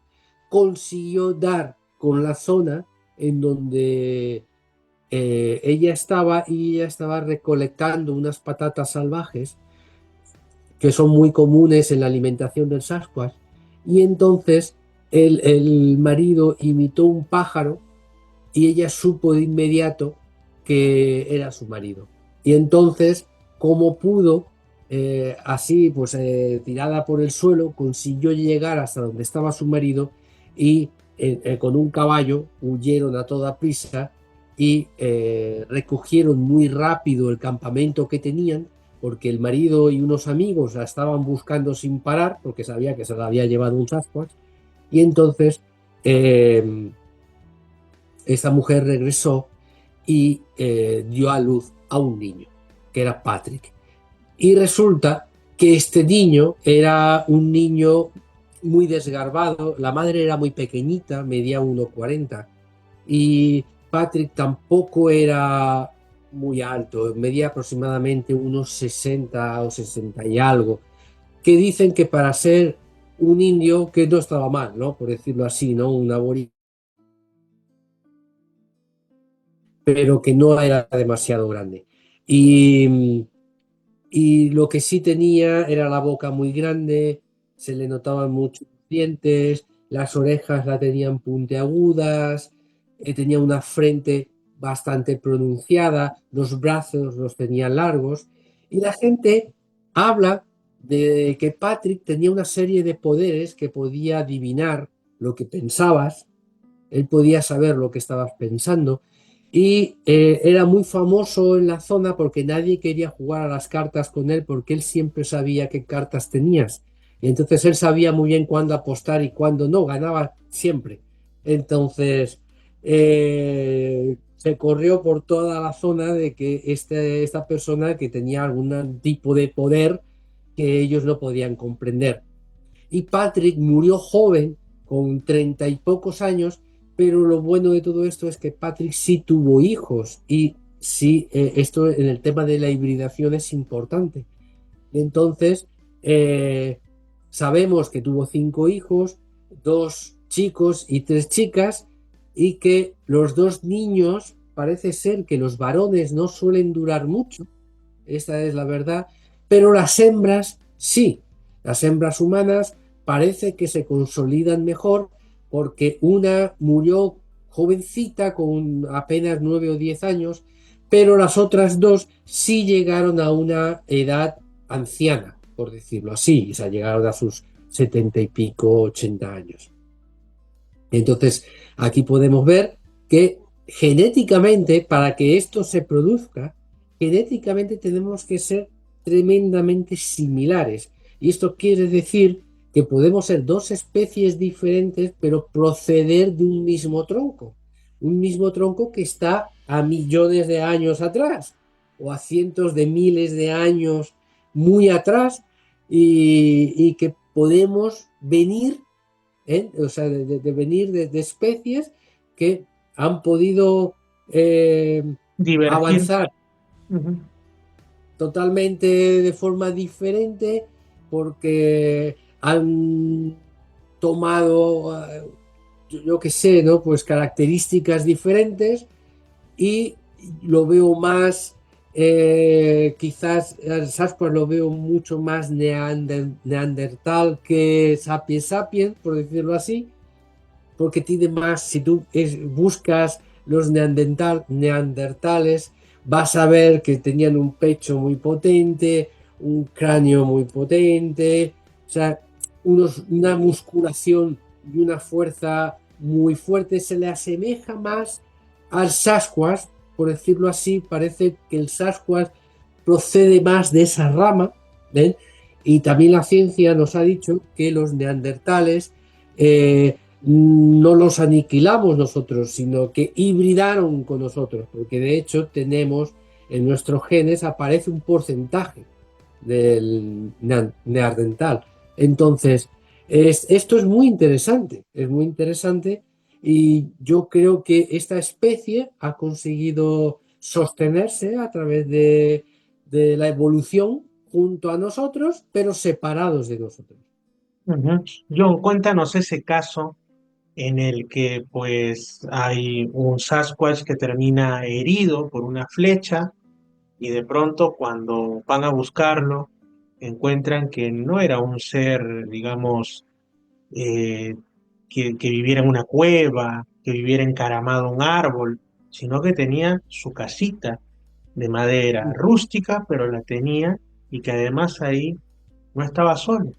consiguió dar con la zona en donde ella estaba, y ella estaba recolectando unas patatas salvajes que son muy comunes en la alimentación del Sasquatch. Y entonces el marido imitó un pájaro, y ella supo de inmediato que era su marido. Y entonces, como pudo, así pues tirada por el suelo, consiguió llegar hasta donde estaba su marido y con un caballo huyeron a toda prisa y recogieron muy rápido el campamento que tenían, porque el marido y unos amigos la estaban buscando sin parar, porque sabía que se la había llevado un Sasquatch, y entonces esta mujer regresó y dio a luz a un niño, que era Patrick. Y resulta que este niño era un niño muy desgarbado, la madre era muy pequeñita, medía 1,40, y Patrick tampoco era muy alto, medía aproximadamente unos 60 o 60 y algo, que dicen que para ser un indio que no estaba mal, ¿no? Por decirlo así, ¿no? Un aborigen, pero que no era demasiado grande. Y lo que sí tenía era la boca muy grande, se le notaban muchos dientes, las orejas la tenían puntiagudas, tenía una frente bastante pronunciada, los brazos los tenía largos, y la gente habla de que Patrick tenía una serie de poderes que podía adivinar lo que pensabas, él podía saber lo que estabas pensando y era muy famoso en la zona porque nadie quería jugar a las cartas con él porque él siempre sabía qué cartas tenías. Y entonces él sabía muy bien cuándo apostar y cuándo no, ganaba siempre. Entonces se corrió por toda la zona de que esta persona que tenía algún tipo de poder que ellos no podían comprender. Y Patrick murió joven, con 30 y pocos años, pero lo bueno de todo esto es que Patrick sí tuvo hijos y sí, esto en el tema de la hibridación es importante. Entonces, eh, sabemos que tuvo 5 hijos, 2 chicos y 3 chicas, y que los 2 niños, parece ser que los varones no suelen durar mucho, esta es la verdad, pero las hembras sí, las hembras humanas parece que se consolidan mejor porque una murió jovencita con apenas 9 o 10 años, pero las otras 2 sí llegaron a una edad anciana, por decirlo así, o sea, llegaron a sus 70 y pico, 80 años. Entonces, aquí podemos ver que genéticamente, para que esto se produzca, genéticamente tenemos que ser tremendamente similares. Y esto quiere decir que podemos ser 2 especies diferentes, pero proceder de un mismo tronco. Un mismo tronco que está a millones de años atrás, o a cientos de miles de años muy atrás, y que podemos venir, o sea, de venir de especies que han podido Divergir. avanzar Ujú. totalmente de forma diferente porque han tomado, yo qué sé, ¿no? Pues características diferentes y lo veo más, quizás el Sasquatch lo veo mucho más neandertal que sapiens sapiens, por decirlo así, porque tiene más, si tú buscas los neandertales, vas a ver que tenían un pecho muy potente, un cráneo muy potente, o sea, una musculación y una fuerza muy fuerte, se le asemeja más al Sasquatch, por decirlo así, parece que el Sasquatch procede más de esa rama, ¿ven? Y también la ciencia nos ha dicho que los neandertales no los aniquilamos nosotros, sino que hibridaron con nosotros, porque de hecho tenemos en nuestros genes aparece un porcentaje del neandertal. Entonces, esto es muy interesante y yo creo que esta especie ha conseguido sostenerse a través de la evolución junto a nosotros, pero separados de nosotros. Ujú. John, cuéntanos ese caso en el que pues hay un Sasquatch que termina herido por una flecha y de pronto cuando van a buscarlo encuentran que no era un ser, digamos, eh, que viviera en una cueva, que viviera encaramado a un árbol, sino que tenía su casita de madera rústica, pero la tenía y que además ahí no estaba solo.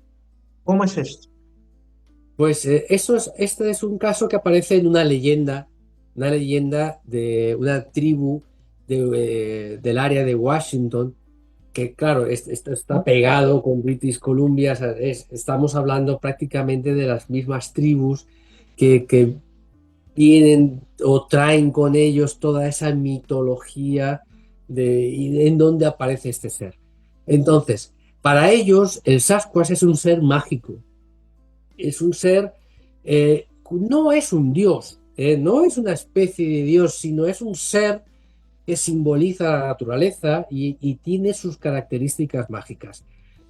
¿Cómo es esto? Pues este es un caso que aparece en una leyenda de una tribu del área de Washington, que claro, esto está pegado con British Columbia, o sea, estamos hablando prácticamente de las mismas tribus que tienen o traen con ellos toda esa mitología y en donde aparece este ser. Entonces, para ellos, el Sasquatch es un ser mágico, es un ser, no es un dios, no es una especie de dios, sino es un ser que simboliza la naturaleza y tiene sus características mágicas.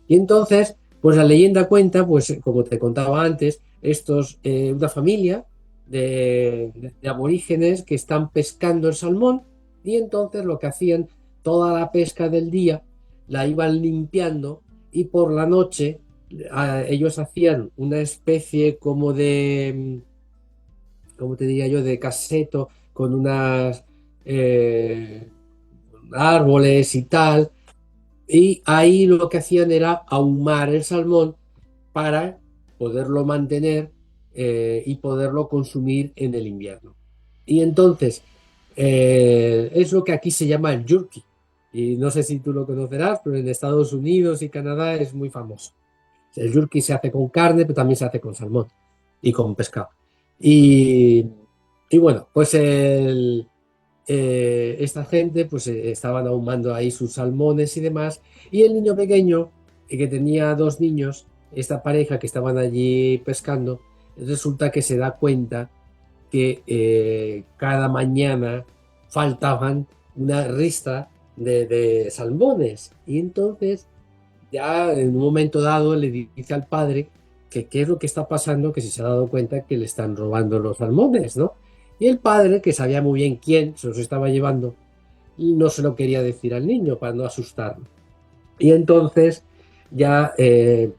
Y entonces, pues la leyenda cuenta, pues como te contaba antes, una familia de aborígenes que están pescando el salmón y entonces lo que hacían, toda la pesca del día la iban limpiando y por la noche ellos hacían una especie como de, ¿cómo te diría yo?, de caseto con unas eh, árboles y tal, y ahí lo que hacían era ahumar el salmón para poderlo mantener y poderlo consumir en el invierno. Y entonces es lo que aquí se llama el jerky. Y no sé si tú lo conocerás, pero en Estados Unidos y Canadá es muy famoso. El jerky se hace con carne, pero también se hace con salmón y con pescado. Y, y bueno, pues esta gente pues estaban ahumando ahí sus salmones y demás, y el niño pequeño, que tenía dos niños, esta pareja que estaban allí pescando, resulta que se da cuenta que cada mañana faltaban una ristra de salmones, y entonces ya en un momento dado le dice al padre que qué es lo que está pasando, que si se ha dado cuenta que le están robando los salmones, ¿no? Y el padre, que sabía muy bien quién se los estaba llevando, no se lo quería decir al niño para no asustarlo. Y entonces ya le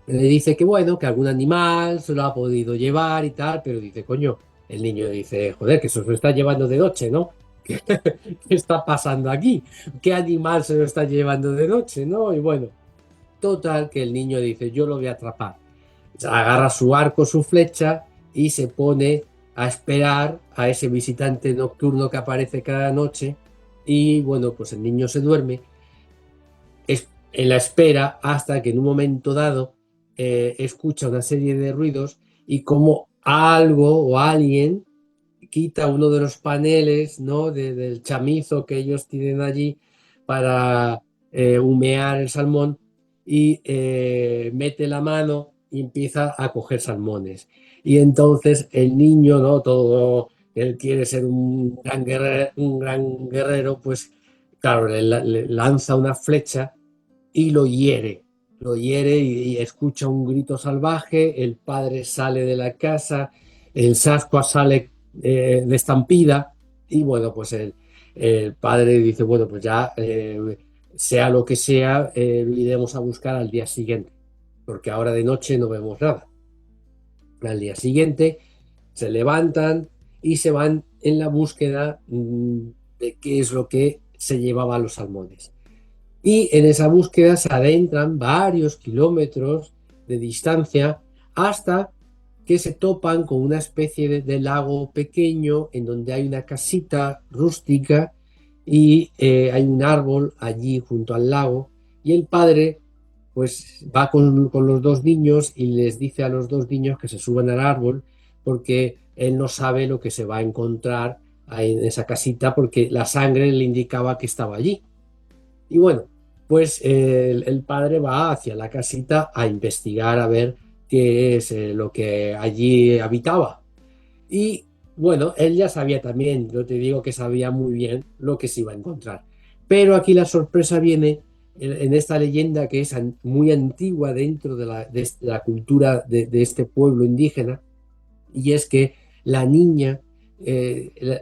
dice que bueno, que algún animal se lo ha podido llevar y tal, pero dice, coño, el niño dice, joder, que se lo está llevando de noche, ¿no? ¿Qué, qué está pasando aquí? ¿Qué animal se lo está llevando de noche, no? Y bueno, total, que el niño dice, yo lo voy a atrapar. Agarra su arco, su flecha y se pone a esperar a ese visitante nocturno que aparece cada noche. Y bueno, pues el niño se duerme en la espera hasta que en un momento dado escucha una serie de ruidos y como algo o alguien quita uno de los paneles, ¿no?, del chamizo que ellos tienen allí para humear el salmón y mete la mano y empieza a coger salmones. Y entonces el niño, ¿no?, todo, él quiere ser un gran guerrero, pues claro, le lanza una flecha y lo hiere y escucha un grito salvaje, el padre sale de la casa, el Sasquatch sale de estampida y bueno, pues el padre dice, bueno, pues ya sea lo que sea, lo iremos a buscar al día siguiente, porque ahora de noche no vemos nada. Al día siguiente se levantan y se van en la búsqueda de qué es lo que se llevaba a los salmones. Y en esa búsqueda se adentran varios kilómetros de distancia hasta que se topan con una especie de lago pequeño en donde hay una casita rústica y hay un árbol allí junto al lago y el padre pues va con los dos niños y les dice a los dos niños que se suban al árbol porque él no sabe lo que se va a encontrar ahí en esa casita porque la sangre le indicaba que estaba allí. Y bueno, pues el padre va hacia la casita a investigar a ver qué es lo que allí habitaba. Y bueno, él ya sabía también, yo te digo que sabía muy bien lo que se iba a encontrar. Pero aquí la sorpresa viene en esta leyenda que es muy antigua dentro de la cultura de este pueblo indígena, y es que la niña,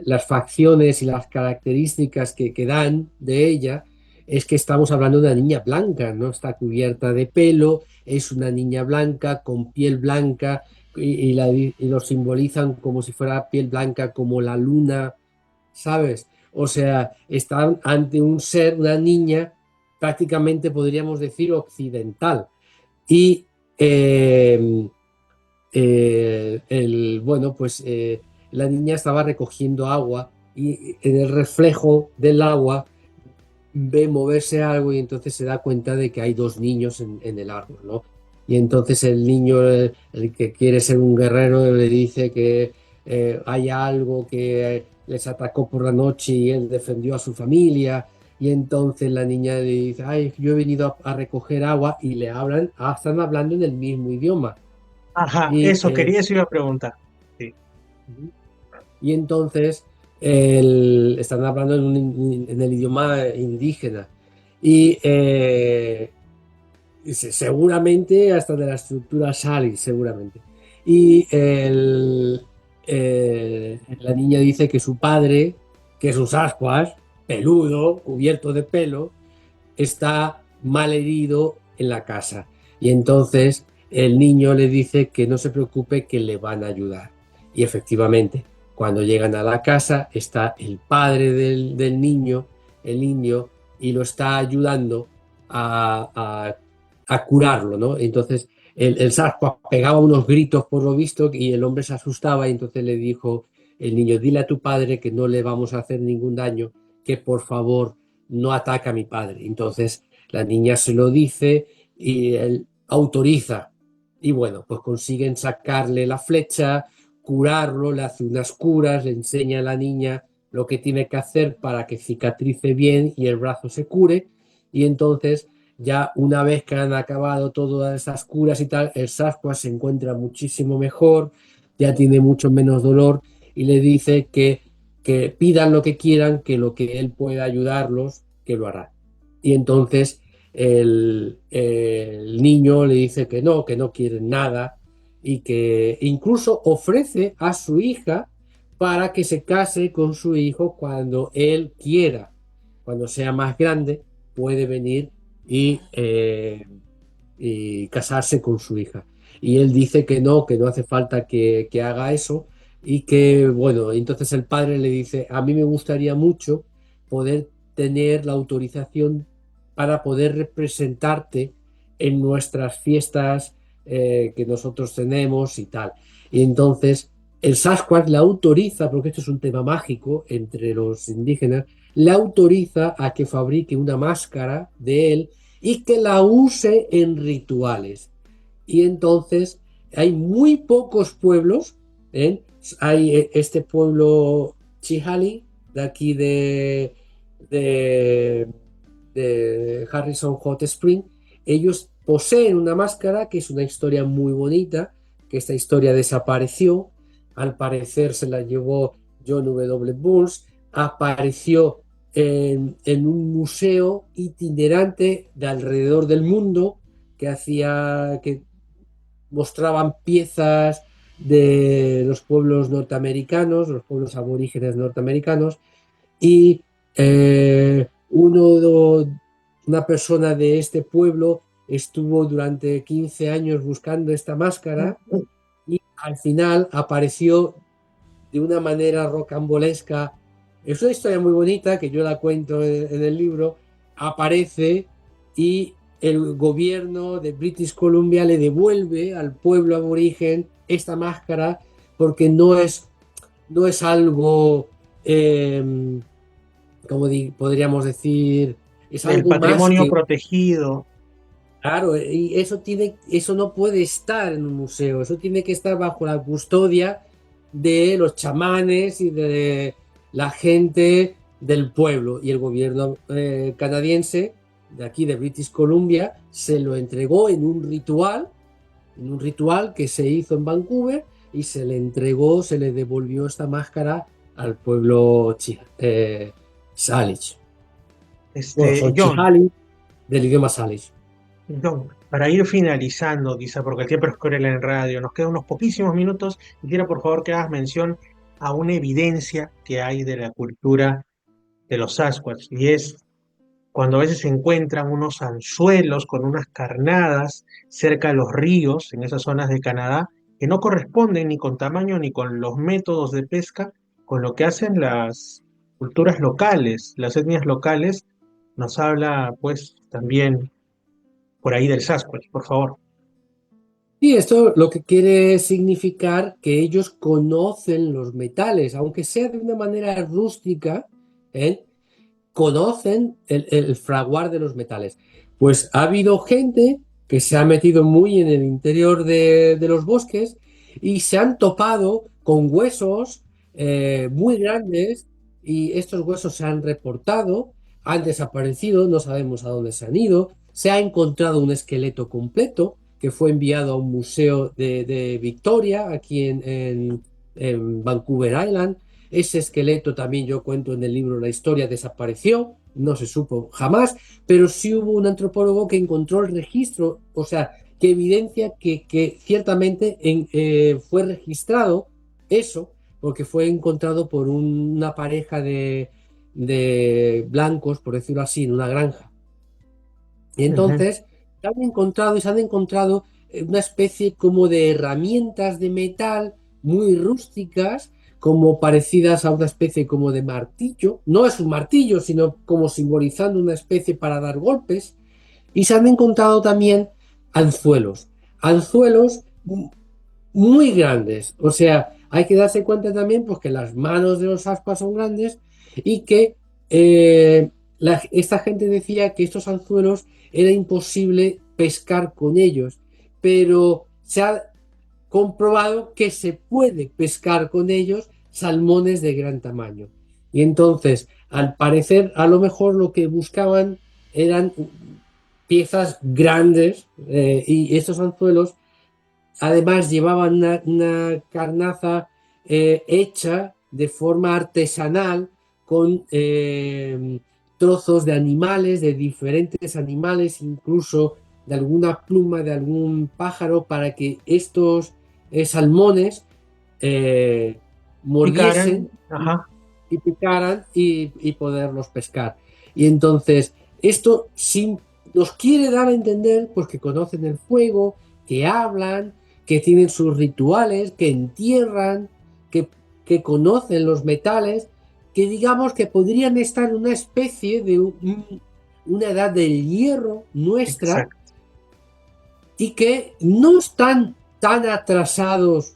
las facciones y las características que dan de ella, es que estamos hablando de una niña blanca, no está cubierta de pelo, es una niña blanca con piel blanca y lo simbolizan como si fuera piel blanca como la luna ¿sabes? O sea, están ante un ser, una niña, prácticamente podríamos decir occidental. Y eh, bueno, pues la niña estaba recogiendo agua y en el reflejo del agua ve moverse algo y entonces se da cuenta de que hay dos niños en el árbol, ¿no? Y entonces el niño, el que quiere ser un guerrero, le dice que hay algo que les atacó por la noche y él defendió a su familia. Y entonces la niña le dice, ay, yo he venido a recoger agua y le hablan, están hablando en el mismo idioma. Ajá, Y eso quería, eso iba a preguntar. Sí. Y entonces están hablando en el idioma indígena. Y seguramente hasta de la estructura Sali, seguramente. Y la niña dice que su padre, que es un Sasquatch, peludo, cubierto de pelo, está mal herido en la casa. Y entonces el niño le dice que no se preocupe, que le van a ayudar. Y efectivamente, cuando llegan a la casa, está el padre del niño, el niño, y lo está ayudando a curarlo, ¿no? Entonces el Sasquatch pegaba unos gritos por lo visto y el hombre se asustaba y entonces le dijo el niño, dile a tu padre que no le vamos a hacer ningún daño, que por favor no ataca a mi padre. Entonces la niña se lo dice y él autoriza. Y bueno, pues consiguen sacarle la flecha, curarlo, le hace unas curas, le enseña a la niña lo que tiene que hacer para que cicatrice bien y el brazo se cure. Y entonces, ya una vez que han acabado todas esas curas y tal, el Sasquatch se encuentra muchísimo mejor, ya tiene mucho menos dolor y le dice que pidan lo que quieran, que lo que él pueda ayudarlos, que lo hará. Y entonces el niño le dice que no quiere nada y que incluso ofrece a su hija para que se case con su hijo cuando él quiera, cuando sea más grande, puede venir y casarse con su hija. Y él dice que no hace falta que haga eso y que, bueno, entonces el padre le dice, a mí me gustaría mucho poder tener la autorización para poder representarte en nuestras fiestas que nosotros tenemos y tal. Y entonces el Sasquatch le autoriza, porque esto es un tema mágico entre los indígenas, le autoriza a que fabrique una máscara de él y que la use en rituales. Y entonces hay muy pocos pueblos, ¿eh? Hay este pueblo Chihali, de aquí de, de Harrison Hot Spring, ellos poseen una máscara que es una historia muy bonita, que esta historia desapareció, al parecer se la llevó John W. Bulls, apareció en un museo itinerante de alrededor del mundo que mostraban piezas de los pueblos norteamericanos, los pueblos aborígenes norteamericanos, y una persona de este pueblo estuvo durante 15 años buscando esta máscara y al final apareció de una manera rocambolesca. Es una historia muy bonita que yo la cuento en el libro. Aparece y el gobierno de British Columbia le devuelve al pueblo aborigen esta máscara porque no es algo, eh, como podríamos decir, es Del algo más patrimonio que, protegido. claro, y eso no puede estar en un museo, eso tiene que estar bajo la custodia de los chamanes y de la gente del pueblo. Y el gobierno canadiense, de aquí de British Columbia, se lo entregó en un ritual que se hizo en Vancouver, y se le entregó, se le devolvió esta máscara al pueblo Salish. Bueno, son John, Chihali del idioma Salish. John, para ir finalizando, quizá porque el tiempo es cruel en radio, nos quedan unos poquísimos minutos. Quisiera por favor que hagas mención a una evidencia que hay de la cultura de los Sasquatch, y es cuando a veces se encuentran unos anzuelos con unas carnadas cerca de los ríos en esas zonas de Canadá que no corresponden ni con tamaño ni con los métodos de pesca con lo que hacen culturas locales, las etnias locales. Nos habla pues también por ahí del Sasquatch, por favor. Y esto lo que quiere significar que ellos conocen los metales, aunque sea de una manera rústica, ¿eh? Conocen el fraguar de los metales. Pues ha habido gente que se ha metido muy en el interior de los bosques y se han topado con huesos muy grandes, y estos huesos se han reportado, han desaparecido, no sabemos a dónde se han ido. Se ha encontrado un esqueleto completo que fue enviado a un museo de Victoria, aquí en Vancouver Island. Ese esqueleto también, yo cuento en el libro la historia, desapareció, no se supo jamás, pero sí hubo un antropólogo que encontró el registro, o sea, que evidencia que ciertamente fue registrado eso, porque fue encontrado por una pareja de blancos, por decirlo así, en una granja. Y Ujú. entonces se han encontrado una especie como de herramientas de metal muy rústicas, como parecidas a una especie como de martillo. No es un martillo, sino como simbolizando una especie para dar golpes. Y se han encontrado también anzuelos, anzuelos muy grandes. O sea, hay que darse cuenta también pues, que las manos de los aspas son grandes y que esta gente decía que estos anzuelos era imposible pescar con ellos, pero se ha comprobado que se puede pescar con ellos salmones de gran tamaño. Y entonces, al parecer, a lo mejor lo que buscaban eran piezas grandes, y estos anzuelos además llevaban una carnaza hecha de forma artesanal con trozos de animales, de diferentes animales, incluso de alguna pluma de algún pájaro, para que estos salmones eh, Picaran, mordiesen ajá. y picaran y poderlos pescar. Y entonces, esto nos quiere dar a entender pues, que conocen el fuego, que hablan, que tienen sus rituales, que entierran, que, que conocen los metales, que digamos que podrían estar en una especie de una edad del hierro nuestra, Exacto. y que no están tan atrasados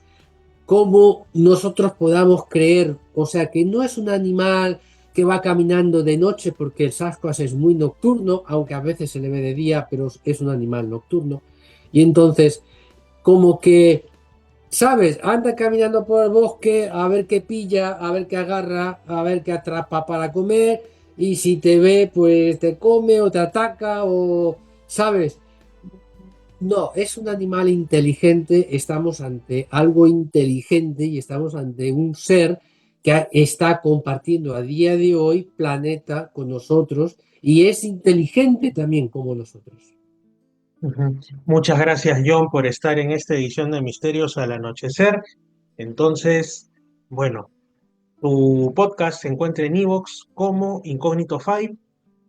como nosotros podamos creer. O sea, que no es un animal que va caminando de noche, porque el Sasquatch es muy nocturno, aunque a veces se le ve de día, pero es un animal nocturno. Y entonces, como que, ¿sabes? Anda caminando por el bosque a ver qué pilla, a ver qué agarra, a ver qué atrapa para comer, y si te ve, pues te come o te ataca o, ¿sabes? No, es un animal inteligente, estamos ante algo inteligente y estamos ante un ser que está compartiendo a día de hoy planeta con nosotros, y es inteligente también como nosotros. Ujú. Muchas gracias, John, por estar en esta edición de Misterios al Anochecer. Entonces, bueno, tu podcast se encuentra en iVoox como Incógnito 5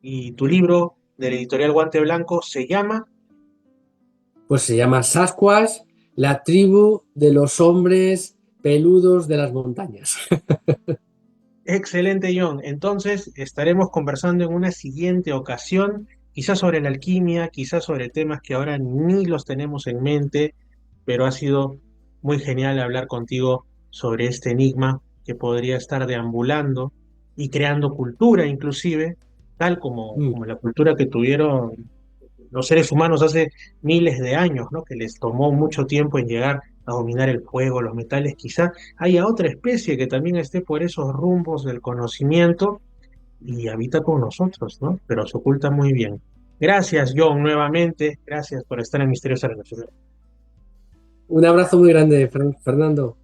y tu libro de la editorial Guante Blanco se llama. Pues se llama Sasquatch, la tribu de los hombres peludos de las montañas. Excelente, John. Entonces, estaremos conversando en una siguiente ocasión, quizás sobre la alquimia, quizás sobre temas que ahora ni los tenemos en mente, pero ha sido muy genial hablar contigo sobre este enigma que podría estar deambulando y creando cultura, inclusive, tal como la cultura que tuvieron los seres humanos hace miles de años, ¿no? Que les tomó mucho tiempo en llegar a dominar el fuego, los metales. Quizá haya otra especie que también esté por esos rumbos del conocimiento y habita con nosotros, ¿no? Pero se oculta muy bien. Gracias, John, nuevamente. Gracias por estar en Misterios de la Noche. Un abrazo muy grande, Fernando.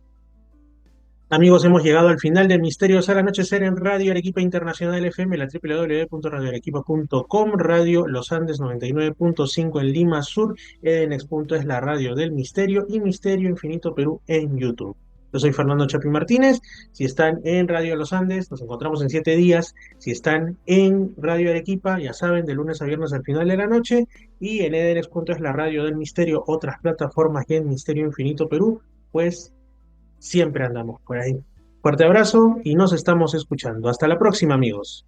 Amigos, hemos llegado al final de Misterios al Anochecer en Radio Arequipa Internacional FM, la www.radioarequipa.com, Radio Los Andes 99.5 en Lima Sur, Edenex. Es la radio del misterio y Misterio Infinito Perú en YouTube. Yo soy Fernando Chapi Martínez. Si están en Radio Los Andes, nos encontramos en 7 días. Si están en Radio Arequipa, ya saben, de lunes a viernes al final de la noche. Y en Edenex. Es la radio del misterio, otras plataformas y en Misterio Infinito Perú, pues siempre andamos por ahí. Fuerte abrazo y nos estamos escuchando. Hasta la próxima, amigos.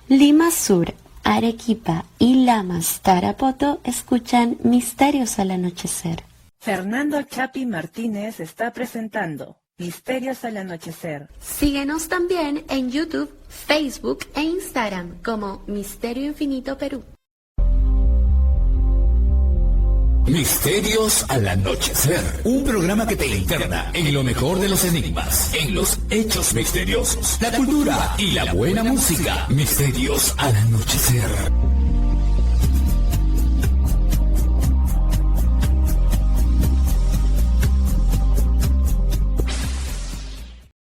Lima Sur, Arequipa y Lamas, Tarapoto escuchan Misterios al Anochecer. Fernando Chapi Martínez está presentando Misterios al Anochecer. Síguenos también en YouTube, Facebook e Instagram como Misterio Infinito Perú. Misterios al Anochecer, un programa que te interna en lo mejor de los enigmas, en los hechos misteriosos, la cultura y la buena música. Misterios al Anochecer.